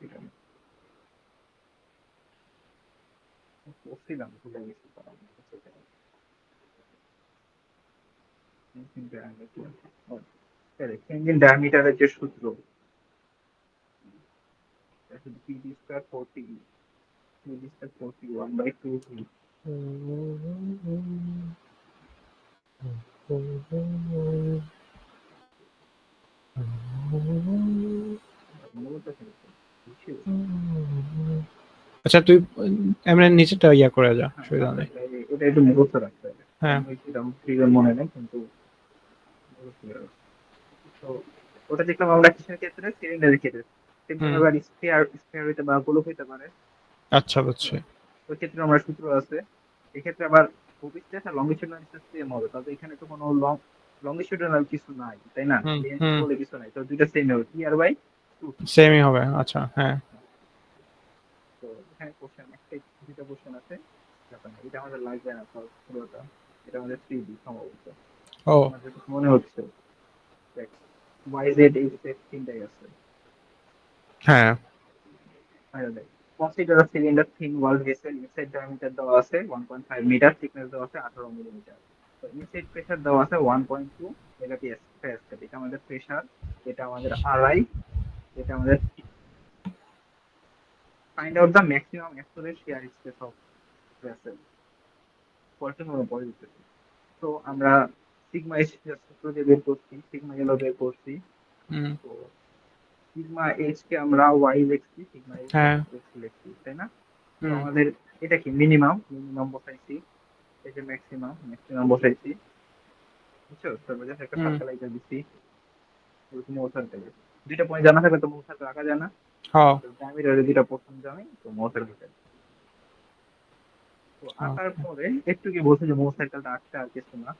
এটা বলছিলাম, ভুলে গেছি কারণ চেঞ্জ ইন ডায়ামিটারের যে সূত্র, পিডি স্কয়ার 40, পিডি স্কয়ার 40 1/2 মূলত বুঝছি। আচ্ছা তুই এমনি নিচেটা ইয়া করে যা হ্যাঁ সুবিধা আচ্ছা, নেই এটা একটু মুখস্থ রাখতে হবে, হ্যাঁ আমি সেরকম ফিগার মনে নেই কিন্তু মুখস্থ রাখতে হবে। তো ওটা দেখলাম আমরা কিসের ক্ষেত্রে? সিলিন্ডারের ক্ষেত্রে। হুম সিলিন্ডার আবার স্ফিয়ার হইতে বা গোলক হইতে পারে। আচ্ছা বুঝছি ওই ক্ষেত্রে আমরা সূত্র আছে। এক্ষেত্রে আবার ভূপৃষ্ঠের আর লঙ্গিটিউডিনাল স্ট্রেস সেম হবে, তবে এখানে তো কোনো লঙ্গিটিউডিনাল কিছু নাই, তাই না? হুম লেন্থ হুম বলে কিছু নাই, তো দুইটা সেম হবে, টি আর বাই 2। সেমই হবে আচ্ছা হ্যাঁ তো এখানে কোশ্চেন একটাই, দুইটা কোশ্চেন আছে, ব্যাপার না। এটা আমাদের লাগবে না পুরোটা, এটা আমাদের 3D সম্ভবত ও আমার যেটা মনে হচ্ছে। দেখ, ওয়াই জেড এই সেট তিনটাই আছে। হ্যাঁ আর দেখ, কনসিডার আ সিলিন্ডার থিন ওয়াল ভেসেল, ইনসাইড ডায়ামিটার দেওয়া আছে 1.5 মিটার, থিকনেস দেওয়া আছে 18 মিলিমিটার। তো ইনসাইড প্রেসার দেওয়া আছে 1.2 মেগাপিয়াসকেল। এটা আমাদের প্রেসার, এটা আমাদের আরআই, এটা আমাদের। Find out the maximum absolute shear stress of vessel. পড়তে হবে পরে দিতেছি। তো আমরা সিগমা এস সূত্র দিয়ে বের করছি, সিগমা এল বের করছি। হুম তো সিগমা এইচ কে আমরা ওয়াই লিখছি, সিগমা এইচ হ্যাঁ এক্স লিখছি, তাই না? তো হুম আমাদের এটা কি মিনিমাম বসাইছি, এই যে ম্যাক্সিমাম বসাইছি, বুঝছো? তারপর জাস্ট একটা হুম সার্কেল আইটা দিছি, এরকম মোট সার্কেল। দুইটা পয়েন্ট জানা থাকলে তো মোট সার্কেল আঁকা যায় না। হ্যাঁ তো ডায়ামিটারে দুইটা প্রথম জানি, তো মোট সার্কেল। তো আঁকার ওকে পরে একটু কি বলছে যে মোট সার্কেলটা আঁকতে আর কিছু না।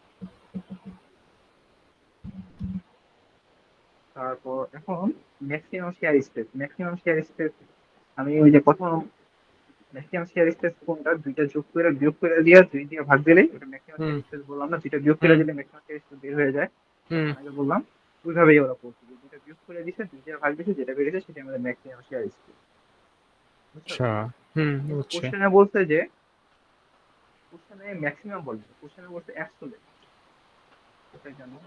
তারপর এখন ম্যাক্সিমাম শেয়ার স্ট্রেস আমি ওই যে প্রথম ম্যাক্সিমাম শেয়ার স্ট্রেস কোনটা, দুইটা যোগ করে বিয়োগ করে দিয়ে 2 দিয়ে ভাগ দিলেই ওটা ম্যাক্সিমাম হুম শেয়ার স্ট্রেস বললাম না, দুইটা বিয়োগ করে হুম দিলে ম্যাক্সিমাম শেয়ার স্ট্রেস বের হয়ে যায়, হুম যখন আগে বললাম। ওইভাবেই ওরা করছে, যে দুইটা বিয়োগ করে দিছে, 2 দিয়ে ভাগ দিছে, যেটা বেরিয়েছে সেটা আমাদের ম্যাক্সিমাম শেয়ার স্ট্রেস, বুঝছো? আচ্ছা হুম কিন্তু বুঝছি কোশ্চেনে বলছে যে, কোশ্চেনে ম্যাক্সিমাম বলছে, কোশ্চেনে বলছে অ্যাবসলিউট, কোথায় জানো?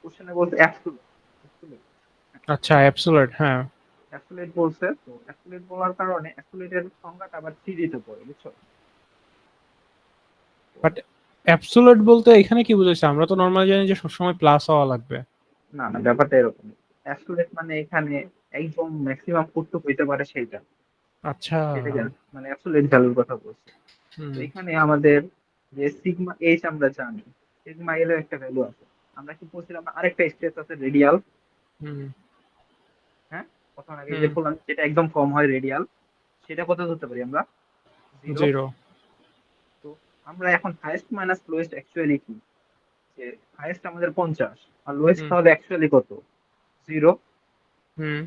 কোশ্চেনে বলছে অ্যাবসলিউট, অ্যাবসলিউট, আচ্ছা অ্যাবসলিউট হ্যাঁ অ্যাবসলিউট বলছে। তো অ্যাবসলিউট বলার কারণে অ্যাবসলিউটের সংজ্ঞাটা আবার 3D তে পড়ে, বুঝছো? বাট অ্যাবসলিউট বলতে এখানে কি বুঝাইছে আমরা তো নরমালি জানি যে সবসময় প্লাস হওয়া লাগবে না না, ব্যাপারটা এরকম। অ্যাবসলিউট মানে এখানে একদম ম্যাক্সিমাম কতটুকু হইতে পারে সেইটা, আচ্ছা সেটাকে মানে অ্যাবসলিউট ভ্যালুর কথা বলছি। তো হুম এখানে আমাদের যে সিগমা এইচ আমরা জানি, সিগমা এর একটা ভ্যালু আছে। আমরা কি বলছিলাম, আরেকটা স্ট্রেস আছে রেডিয়াল। হুম হ্যাঁ, প্রথম আগে হুম যে বললাম যেটা একদম কম হয় রেডিয়াল, সেটা কত ধরতে পারি আমরা? 0। জিরো তো আমরা এখন হাইয়েস্ট মাইনাস লোয়েস্ট অ্যাকচুয়ালি কি, যে হাইয়েস্ট আমাদের 50 আর লোয়েস্ট হুম তাহলে অ্যাকচুয়ালি কত? 0 হুম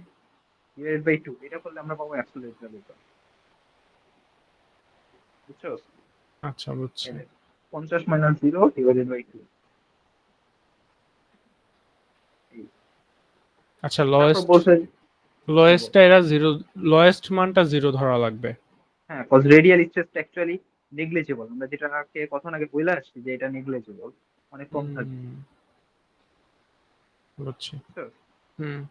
ডিভাইডেড বাই 2, এটা করলে আমরা পাবো অ্যাবসলিউট ভ্যালুটা। বুঝছো? আচ্ছা বুঝছি। এই দেখ, 50 মাইনাস 0 ডিভাইডেড বাই 2। আচ্ছা তারপর লোয়েস্ট বলছে, হ্যাঁ বল। লোয়েস্টটা এরা জিরো, লোয়েস্ট মানটা জিরো ধরা লাগবে। হ্যাঁ, কজ রেডিয়াল স্ট্রেসটা অ্যাকচুয়ালি নেগলিজিবল, আমরা যেটাকে কখন আগে বলে আসছি যে এটা নেগলিজিবল, অনেক কম থাকবে। হুম, বুঝছি। বুঝছো? হুম।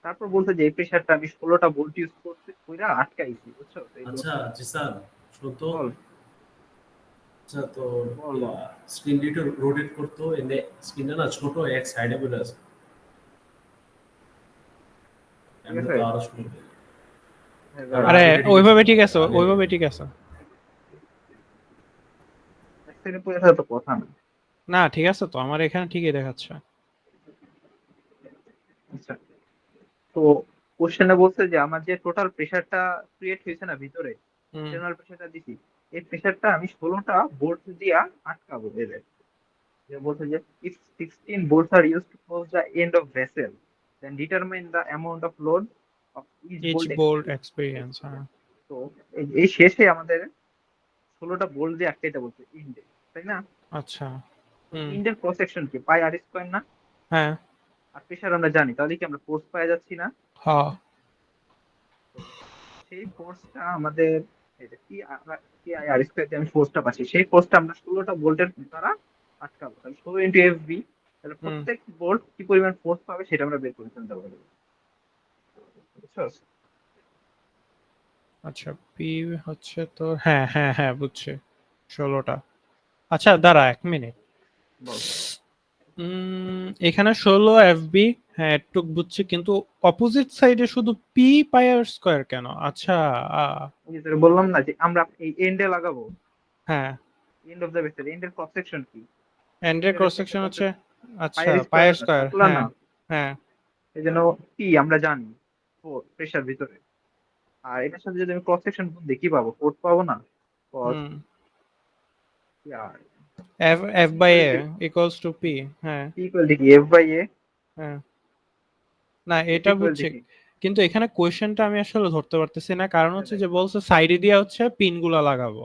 তারপর বলছে যে এই প্রেশারটা আমি 16টা ভোল্ট ইউজ করতে কইরা আটকাইছি, বুঝছো? তো এই আচ্ছা লোডটা। জিসান, শোন তো। বল আচ্ছা তো বল বল। স্ক্রিনটা একটু রোটেট করতো, এনে স্ক্রিনটা না ছোট এক সাইডে বলে আছে, ঠিক এমনি আছে। তো আরো শুনবে। হ্যাঁ, কারণ দাঁড়া, আরে আগে এটা ঠিক আছে ওইভাবে তো, ঠিক আছে, আগে ওইভাবে ঠিক আছে। এক সেকেন্ড পরে থাকা তো কথা না। না ঠিক আছে তো, আমার এখানে ঠিকই দেখাচ্ছে। আচ্ছা, তো কোশ্চেনে বলছে যে আমার যে টোটাল প্রেসারটা ক্রিয়েট হয়েছে না ভিতরে, হুম। ইন্টারনাল প্রেসারটা দিছি, এই প্রেসারটা আমি 16টা ভোল্ট দিয়া আটকাবো এদের। যে বলছে যে if 16 volts are used to close the end of vessel, then determine the amount of load of each each bolt bolt experience, হ্যাঁ। experience. তো এই শেষে আমাদের 16টা বোল্ট দিয়ে আটকাইতে বলছে ইন্ডে, তাই না? আচ্ছা। তো হুম। ইন্ডের ক্রস সেকশন কি পাই আর স্কয়ার না? হ্যাঁ। আর প্রেসার আমরা জানি, তাহলে কি আমরা ফোর্স পাই যাচ্ছি না? হ্যাঁ। তো সেই ফোর্সটা আমাদের, এই যে কি আমরা কি আই আর স্কয়ার দিয়ে আমি ফোর্সটা পাচ্ছি, সেই ফোর্সটা আমরা 16টা ভোল্টের দ্বারা আটকাবো, তাহলে 16 ইন্টু এফ বি, তাহলে হুম। প্রত্যেক ভোল্ট কি পরিমাণ ফোর্স পাবে সেটা আমরা বের করে ফেলতে পারবো। বুঝছো? আচ্ছা পি হচ্ছে তো, হ্যাঁ হ্যাঁ হ্যাঁ বুঝছি, 16টা। আচ্ছা দাঁড়া 1 মিনিট। বল। এখানে 16 এফবি, হ্যাঁ একটু বুঝছি, কিন্তু অপোজিট সাইডে শুধু পি পাই আর স্কয়ার কেন? আচ্ছা। ওই যে তোরে বললাম না যে আমরা এই এন্ডে লাগাবো, হ্যাঁ। এন্ড অফ দ্য ভেসেল, এন্ডের ক্রস সেকশন কি? এন্ডের এন্ডের ক্রস একটা সেকশন ক্রস হচ্ছে, সেকশন পাই আচ্ছা আর পাই স্কয়ার আর না, স্কয়ার, সার্কুলার হ্যাঁ। না? হ্যাঁ। এই জন্য পি আমরা জানি প্রেসার ভিতরে, আর এটার সাথে যদি আমি ক্রস সেকশন দেখি পাবো, ফোর্স পাবো না? কস হুম। Yeah F F P by equal A to equals to P. হ্যাঁ। পি ইকুয়াল টু কি এফ বাই এ, হ্যাঁ। না এফ এটা ইকুয়াল টু বুঝছি, কি? কিন্তু এখানে কোয়েশ্চেনটা আমি আসলে ধরতে পারতেছি না, কারণ আচ্ছা হচ্ছে দেখ, যে বলছে সাইডে দিয়ে হচ্ছে পিন গুলা লাগাবো।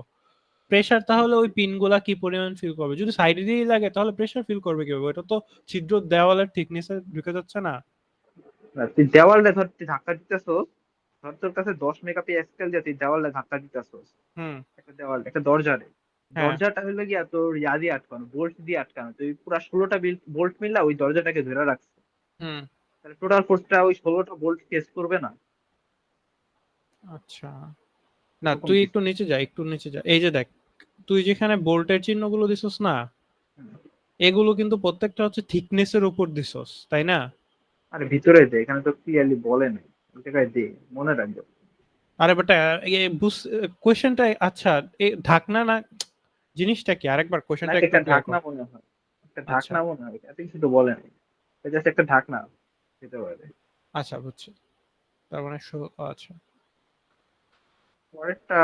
প্রেসার তাহলে ওই পিন গুলা কি পরিমাণ ফিল করবে? যদি সাইডে দিয়েই লাগে তাহলে প্রেসার ফিল করবে কিভাবে? এটা তো ছিদ্র দেওয়ালের থিকনেসে ঢুকে যাচ্ছে না। না, তুই দেওয়ালে ধর তুই ধাক্কা দিতেছস, ধর তোর কাছে 10 মেগাপিক্সেল দিয়ে তুই দেওয়ালে ধাক্কা দিতেছস, হুম। একটা দেওয়াল একটা দরজারে, হ্যাঁ। দরজাটা হলো গিয়া তোর ইয়া দিয়ে আটকানো, বোল্ট দিয়ে আটকানো, তুই পুরা 16টা বোল্ট মিললা ওই দরজাটাকে ধরে রাখছে, হুম। তাহলে টোটাল ফোর্সটা ওই 16টা বোল্ট ফেস করবে না? আচ্ছা। না এরকম তুই কিছু। একটু নিচে যা, একটু নিচে যা, এই যে দেখ, তুই যেখানে বোল্টের চিহ্নগুলো দিছস না, হুম। এগুলো কিন্তু প্রত্যেকটা হচ্ছে থিকনেসের উপর দিছস, তাই না? আরে ভিতরে দে, এখানে তো ক্লিয়ারলি বলে নাই, ওই জায়গায় দে, মনে রাখবে। আরে বেটা, কোয়েশ্চেনটা আচ্ছা, ঢাকনা না, জিনিসটা কি আরেকবার কোয়েশ্চেনটা লাইক একটু একটা ক্লিয়ার কর। ঢাকনা মনে হয়, একটা আচ্ছা। ঢাকনা মনে হয়, এত কিছু তো বলে নাই, জাস্ট একটা ঢাকনা দিতে পারে। আচ্ছা বুঝছি। তার মানে আচ্ছা। পরেরটা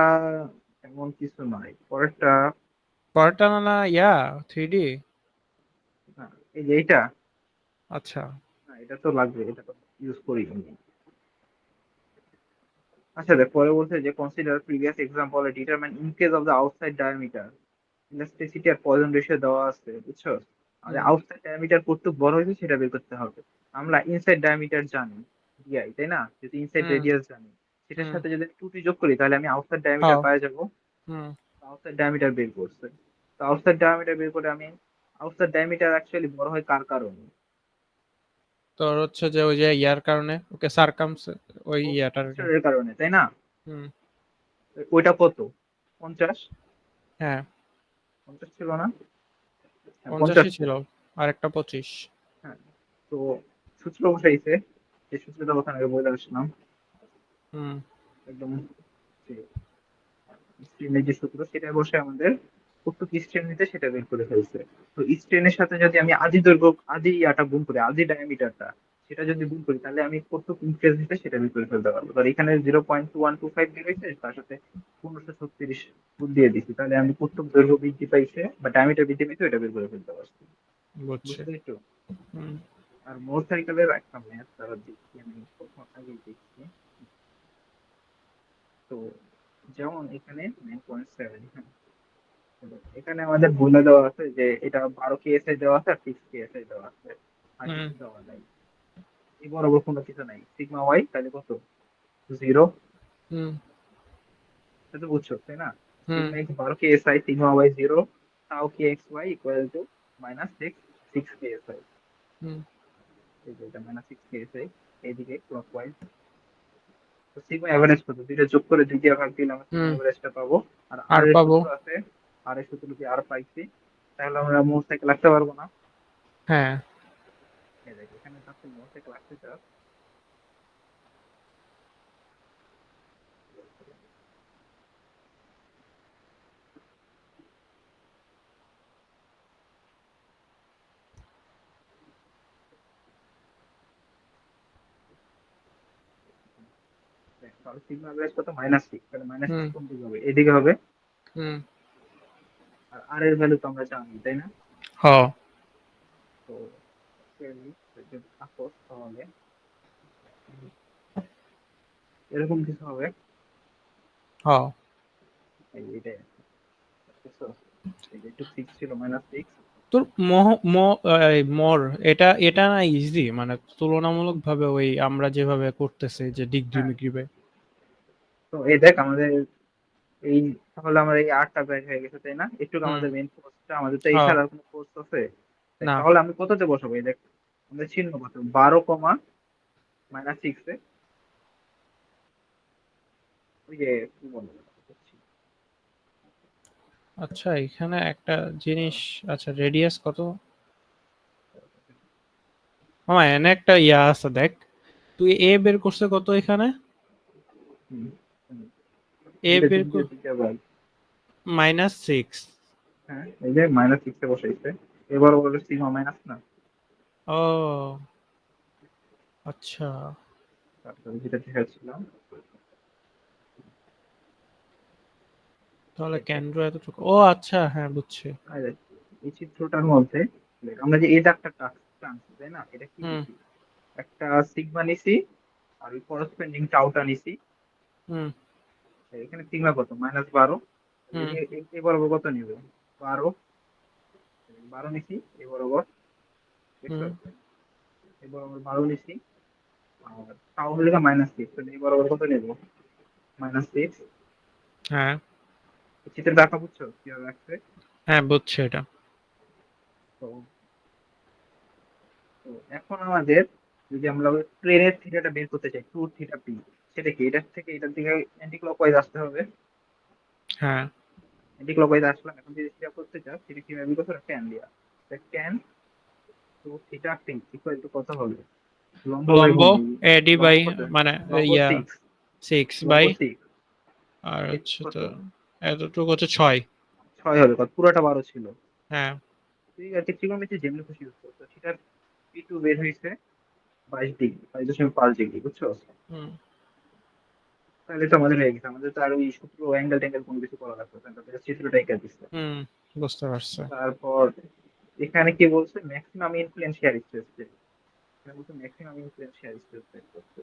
এমন কিছু নয়, পরেরটা পরেরটা না ইয়া 3D। না, এই যে এইটা, আচ্ছা। না এটা তো লাগবে, এটা তো ইউজ করি আমি। আচ্ছা দেখ, পরে বলছে যে consider previous example determine in case of the outside diameter elasticity আর পয়জন রেশিও দেওয়া আছে, বুঝছো? আর হুম। আউটসাইড ডায়ামিটার কতটুকু বড় হয়েছে সেটা বের করতে হবে। আমরা ইনসাইড ডায়ামিটার জানি, ডিআই, তাই না? যদি ইনসাইড হুম। রেডিয়াস জানি, সেটার হুম। সাথে যদি টুটি যোগ করি তাহলে আমি আউটসাইড ডায়ামিটার হ্যাঁ। পাওয়া যাবো। হুম। আউটসাইড ডায়ামিটার বের করছে, তো আউটসাইড ডায়ামিটার বের করে আমি, আউটসাইড ডায়ামিটার অ্যাকচুয়ালি বড় হয় কার কারণে? তোর হচ্ছে যে ওই যে ইয়ার কারণে, ওকে সারকামস, ওই ইয়াটার। প্রেসারের কারণে, তাই না? হুম। ওইটা কত? 50? হ্যাঁ। 50 ছিল না? হ্যাঁ 50 50ই ছিল। ছিল, আর একটা 25। হ্যাঁ, তো সূত্র বসাইছে, যে সূত্রটা ওখানে আগে বলে আসলাম হুম। একদম, স্ট্রেনের যে সূত্র সেটা বসে আমাদের কতটুক স্ট্রেন নিতে সেটা বের করে ফেলছে। তো স্ট্রেনের সাথে যদি আমি আদি দৈর্ঘ্য, আদি ইয়াটা গুণ করি, আদি ডায়ামিটারটা সেটা যদি হুম। গুণ করি, তাহলে আমি কতটুক ইনক্রিজ নিতে সেটা বের করে ফেলতে পারবো। আর এখানে 0.2125 বের হয়েছে, তার সাথে 1536 গুণ দিয়ে দিচ্ছি, তাহলে আমি কতটুক দৈর্ঘ্য বৃদ্ধি পাইছে বা ডায়ামিটার বৃদ্ধি পাইছে এটা বের করে ফেলতে পারছি। বুঝছি। বুঝতে পেরেছো? হুম। আর মোটর সাইকেলের একটা ম্যাথ তারা দেখছি, আমি কখন আগে দেখছি। তো যেমন এখানে 9.7, হ্যাঁ, এখানে আমাদের বলে দেওয়া আছে যে এটা 12 কেএসআই দেওয়া আছে আর 6 কেএসআই দেওয়া আছে, আর হুম কিছু দেওয়া নাই। এই বরাবর কোনো কিছু নাই, সিগমা ওয়াই তাহলে কত, 0। হুম এটা তো বুঝছো তাই না? হুম sigma x 12 KSI, sigma y 0, tau কে x y equal to -6 KSI. হুম এই যে এটা -6 কেএসআই, এইদিকে ক্লকওয়াইজ। তো সিগমা এভারেজ কত, দুইটা যোগ করে 2 দিয়ে ভাগ দিলে আমরা সিগমা হুম এভারেজটা পাবো। আর আর আর এর পাবো। সূত্র আছে, আর এর সূত্র কি আর পাইছি, তাহলে আমরা মোল থেকে লাগতে পারবো না। হ্যাঁ এই দেখ এখানে আছে মোল থেকে লাগতে চাও, তাহলে সিগমা এভারেজ কত, -6, তাহলে -6 হুম কোন দিকে হবে, এদিকে হবে। হুম আর আর এর ভ্যালু তো আমরা জানি তাই না? হ তো actually যদি থাকো তাহলে এরকম কিছু হবে। হ এই যে এটা বুঝছো? এই যে একটু 6 ছিল, -6। তোর মর এটা এটা না ইজি, মানে তুলনামূলক ভাবে ওই আমরা যেভাবে করতেছি যে ডিগ্রি হ্যাঁ, মিগ্রি বে। তো এই দেখ আমাদের এই, তাহলে আমার এই আটটা ব্যাগ হয়ে গেছে তাই না? একটু হুম আমাদের মেইন কোর্সটা, আমাদের তো এই হ্যাঁ ছাড়া আর কোনো কোর্স আছে? না তাহলে আমি কততে বসাবো, এই দেখ আমাদের চিহ্ন কত, 12 কমা -6 এ, ওই যে কি বলবো, আচ্ছা এখানে একটা জিনিস, আচ্ছা রেডিয়াস কত মামা, এনে একটা ইয়া আছে দেখ, তুই এ বের করছে কত এখানে, হুম, হুম, এ দুইটা বের চিহ্ন দিয়ে দুইটা ব্যাগ। -6। হ্যাঁ, এই যে -6 এ বসাইছে, এবার বলে সিগমা মাইনাস না, ও আচ্ছা, তারপরে যেটা দেখাচ্ছিলাম। তাহলে কেন্দ্র এতটুকু, ও আচ্ছা হ্যাঁ বুঝছি। আর এই চিত্রটার মধ্যে দেখ, আমরা যে এই দাগটা টানছি তাই না, এটা কি হুম নিছি, একটা সিগমা নিছি, আর ওই করসপেন্ডিং টাউটা নিছি। হুম এখানে সিগমা কত, -12। হুম এই বরাবর কত নিবে, 12, 12 নিছি এই বরাবর, দেখছো? হুম এই বরাবর 12 নিছি, আর টাউ হলে -6, তাহলে এই বরাবর কত নিব, -6। হ্যাঁ চিত্রের দাগটা বুঝছো কিভাবে রাখছে? হ্যাঁ বুঝছি এটা। তো তো এখন আমাদের যদি আমরা প্লেনের থিটাটা বের করতে চাই, 2θp, সেটা কি, এটার থেকে এটার দিকে অ্যান্টি ক্লকওয়াইজ আসতে হবে। হ্যাঁ অ্যান্টি ক্লকওয়াইজ আসলাম, এখন যদি থিটা করতে চাও সেটা কিভাবে বের করতে, ট্যান দিয়া, ট্যান 2θp ইকুয়াল টু কত হবে, লম্ব বাই লম্ব ভূমি, এডি লম্ব বাই কত, মানে লম্ব ইয়া 6, 6 লম্ব বাই, 6, আর এক্স হচ্ছে কত, তো এতটুকু হচ্ছে 6। 6 হবে, কত পুরোটা 12 ছিল। হ্যাঁ ঠিক আছে, ত্রিকোণমিতি যেমনি খুশি ইউজ করতো, সেটার P2 বের হয়েছে 22 ডিগ্রি, 22.5 ডিগ্রি, বুঝছো? হুম তাহলে তো আমাদের হয়ে গেছে, আমাদের তো আর ওই সূত্র অ্যাঙ্গেল ট্যাঙ্গেল কোনো কিছু করা লাগতো না, তাহলে চিত্রটাই এঁকে দিচ্ছে। হুম বুঝতে পারছি। তারপর এখানে কি বলছে, ম্যাক্সিমাম ইনফ্লুয়েন্সিয়াল স্ট্রেস, এখানে বলছে ম্যাক্সিমাম ইনফ্লুয়েন্সিয়াল স্ট্রেস বের করতে।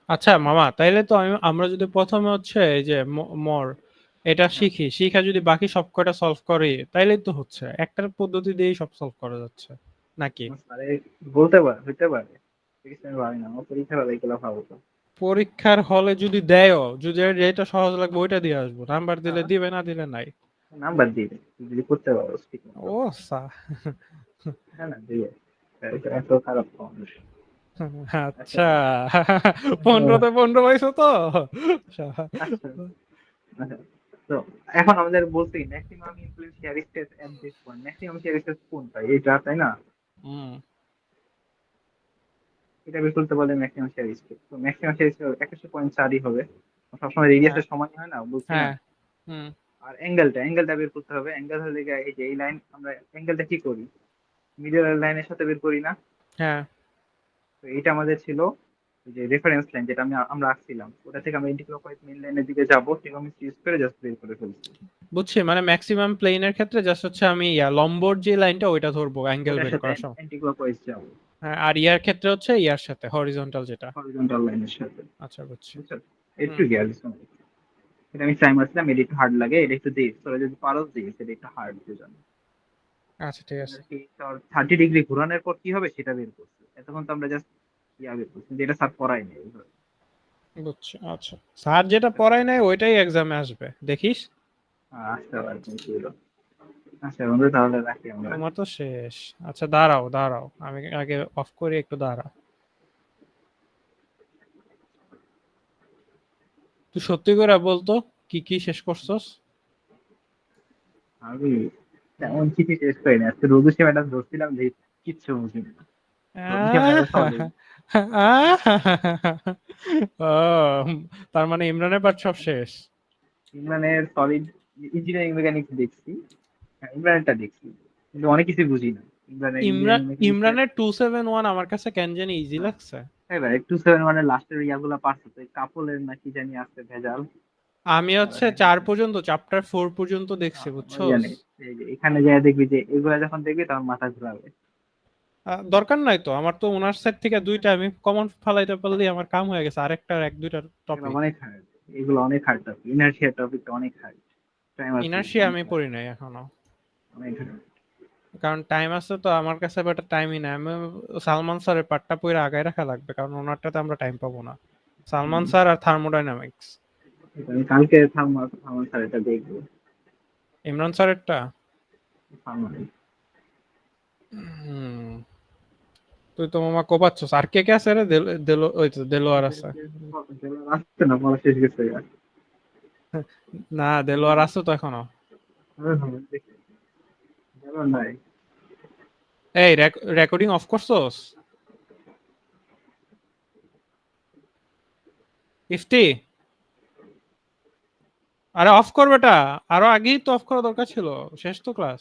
আচ্ছা মামা, তাইলে তো আমরা যদি প্রথমে হচ্ছে এই যে মর এটা হ্যাঁ, শিখি, শিখা যদি বাকি সব কটা সলভ করি তাইলেই তো হচ্ছে, একটার পদ্ধতি দিয়েই সব সলভ করা যাচ্ছে নাকি? আরে বলতে পারে, হইতে পারে, ঠিক আছে, আমি পারি না, আমার পরীক্ষা হলে এগুলো ভাবো তো। পরীক্ষার হলে যদি দেয়ও, যদি যেটা সহজ লাগবে ওইটা দিয়ে আসবো, নাম্বার দিলে হ্যাঁ, দিবে, না দিলে নাই। নাম্বার দিয়ে দে, তুই যদি করতে পারো ঠিক মতো। ও সা হ্যাঁ না, দিয়ে এত খারাপ মানুষ। আচ্ছা, আচ্ছা 15তে 15 পাইছো তো। আচ্ছা, আচ্ছা। তো এখন আমাদের বলতে maximum influential stress at this point, maximum shear stress কোনটা, এটা তাই না? হুম এটা বের করতে পারলে ম্যাক্সিমাম শেয়ার স্ট্রেস, তো ম্যাক্সিমাম শেয়ার স্ট্রেস 81.4ই হবে, সবসময় হ্যাঁ রেডিয়াসটা সমানই হয় না, বলছি না? হ্যাঁ হুম আর অ্যাঙ্গেলটা বের করতে হবে, অ্যাঙ্গেল হলে গিয়ে এই যে এই লাইন, আমরা অ্যাঙ্গেলটা কি করি, মিডল লাইনের সাথে বের করি না? হ্যাঁ তো এটা আমাদের ছিল ওই যে রেফারেন্স লাইন, যেটা আমরা আঁকছিলাম, ওটা থেকে আমরা এন্টিক্লকওয়াইজ মেইন লাইনের দিকে যাবো, ট্রিগোনোমেট্রি ইউজ করে জাস্ট বের করে ফেলছি। বুঝছি, মানে ম্যাক্সিমাম প্লেনের ক্ষেত্রে জাস্ট হচ্ছে আমি লম্বর যে লাইনটা ওইটা ধরবো অ্যাঙ্গেল ওটার বের সাথে করার সময়। অ্যান্টিক্লকওয়াইজ যাবো। হ্যাঁ, আর ইয়ার ক্ষেত্রে হচ্ছে ইয়ার সাথে হরিজন্টাল যেটা। হরিজন্টাল লাইনের সাথে। আচ্ছা বুঝছি। বুঝছো? একটু গিয়ার এটা আমি ট্রাই মারছিলাম, এটা একটু হার্ড লাগে, এটা একটু দিস, তোরা যদি পারো দিস, এটা একটু হার্ড দুজন। আচ্ছা ঠিক আছে। 30 ডিগ্রি ঘোরানোর পর কি হবে সেটা বের করছে, এতক্ষণ তো আমরা জাস্ট ইয়া বের করছি, কিন্তু এটা স্যার পড়াই নেই। বুঝছি। আচ্ছা, স্যার যেটা পড়ায় নাই ওইটাই এক্সামে আসবে, দেখিস। আসতে পারছি ছিল। আচ্ছা বন্ধু, তাহলে রাখি আমরা। তোমার তো শেষ। আচ্ছা দাঁড়াও দাঁড়াও, আমি আগে অফ করি, একটু দাঁড়াও। তুই সত্যি করে বলতো কি কি শেষ করছস? আমি তেমন কিছু শেষ করি না, আজকে রোদু সে ম্যাডাম ধরছিলাম যে কিচ্ছু বুঝিনি। রোদু সে ম্যাডাম সলিড। ও, তার মানে ইমরানের পার্ট সব শেষ। ইমরানের সলিড ইঞ্জিনিয়ারিং মেকানিক্স দেখছি, হ্যাঁ ইমরানেরটা দেখছি, কিন্তু অনেক কিছু বুঝি না। ইমরানের ইঞ্জিনিয়ারিং মেকানিক্স ইমরানের 271 আমার কাছে কেন জানি ইজি লাগছে। এবার একটু 7 লাস্টের ইয়াগুলা পারছি তো, কাপলের না কি জানি আছে ভেজাল। আমি হচ্ছে 4 পর্যন্ত, চ্যাপ্টার 4 পর্যন্ত দেখছি, ওই বুঝছস। জানি, এই যে এখানে যা দেখবি যে এগুলা যখন দেখবি তখন মাথা ঘুরাবে। দরকার নাই তো, আমার তো ওনার সাইড থেকে দুইটা আমি কমন ফালাইতে পারলেই আমার কাম হয়ে গেছে, আরেকটা এক দুইটা এগুলো টপিক। অনেক হার্ড, এগুলো অনেক হার্ড টপিক, ইনার্শিয়া টপিকটা অনেক হার্ড, টাইমার ইনার্শিয়া অনেক আমি hard, পড়ি নাই এখনো, অনেক hard। কারণ টাইম আছে তো আমার কাছে, বাট টাইমই নাই। আমি সালমান স্যারের পার্টটা পড়ে আগায় রাখা লাগবে, কারণ ওনারটাতে আমরা টাইম পাবো না। সালমান স্যার আর থার্মোডাইনামিক্স। আমি কালকে থার্মাল থার্মাল স্যার এটা দেখবো। ইমরান স্যারেরটা। থার্মাল হুম, তুই তো মামা কোপাচ্ছস। আর কে কে আছে রে? ওই তো দেলোয়ার আছে। আসছে না, পড়া শেষ গেছে। না, দেলোয়ার আছে তো এখনো। নাই। এই রেকর্ডিং অফ করছস? ইফতি, আরে অফ কর বেটা, আরো আগেই তো অফ করা দরকার ছিল, শেষ তো ক্লাস।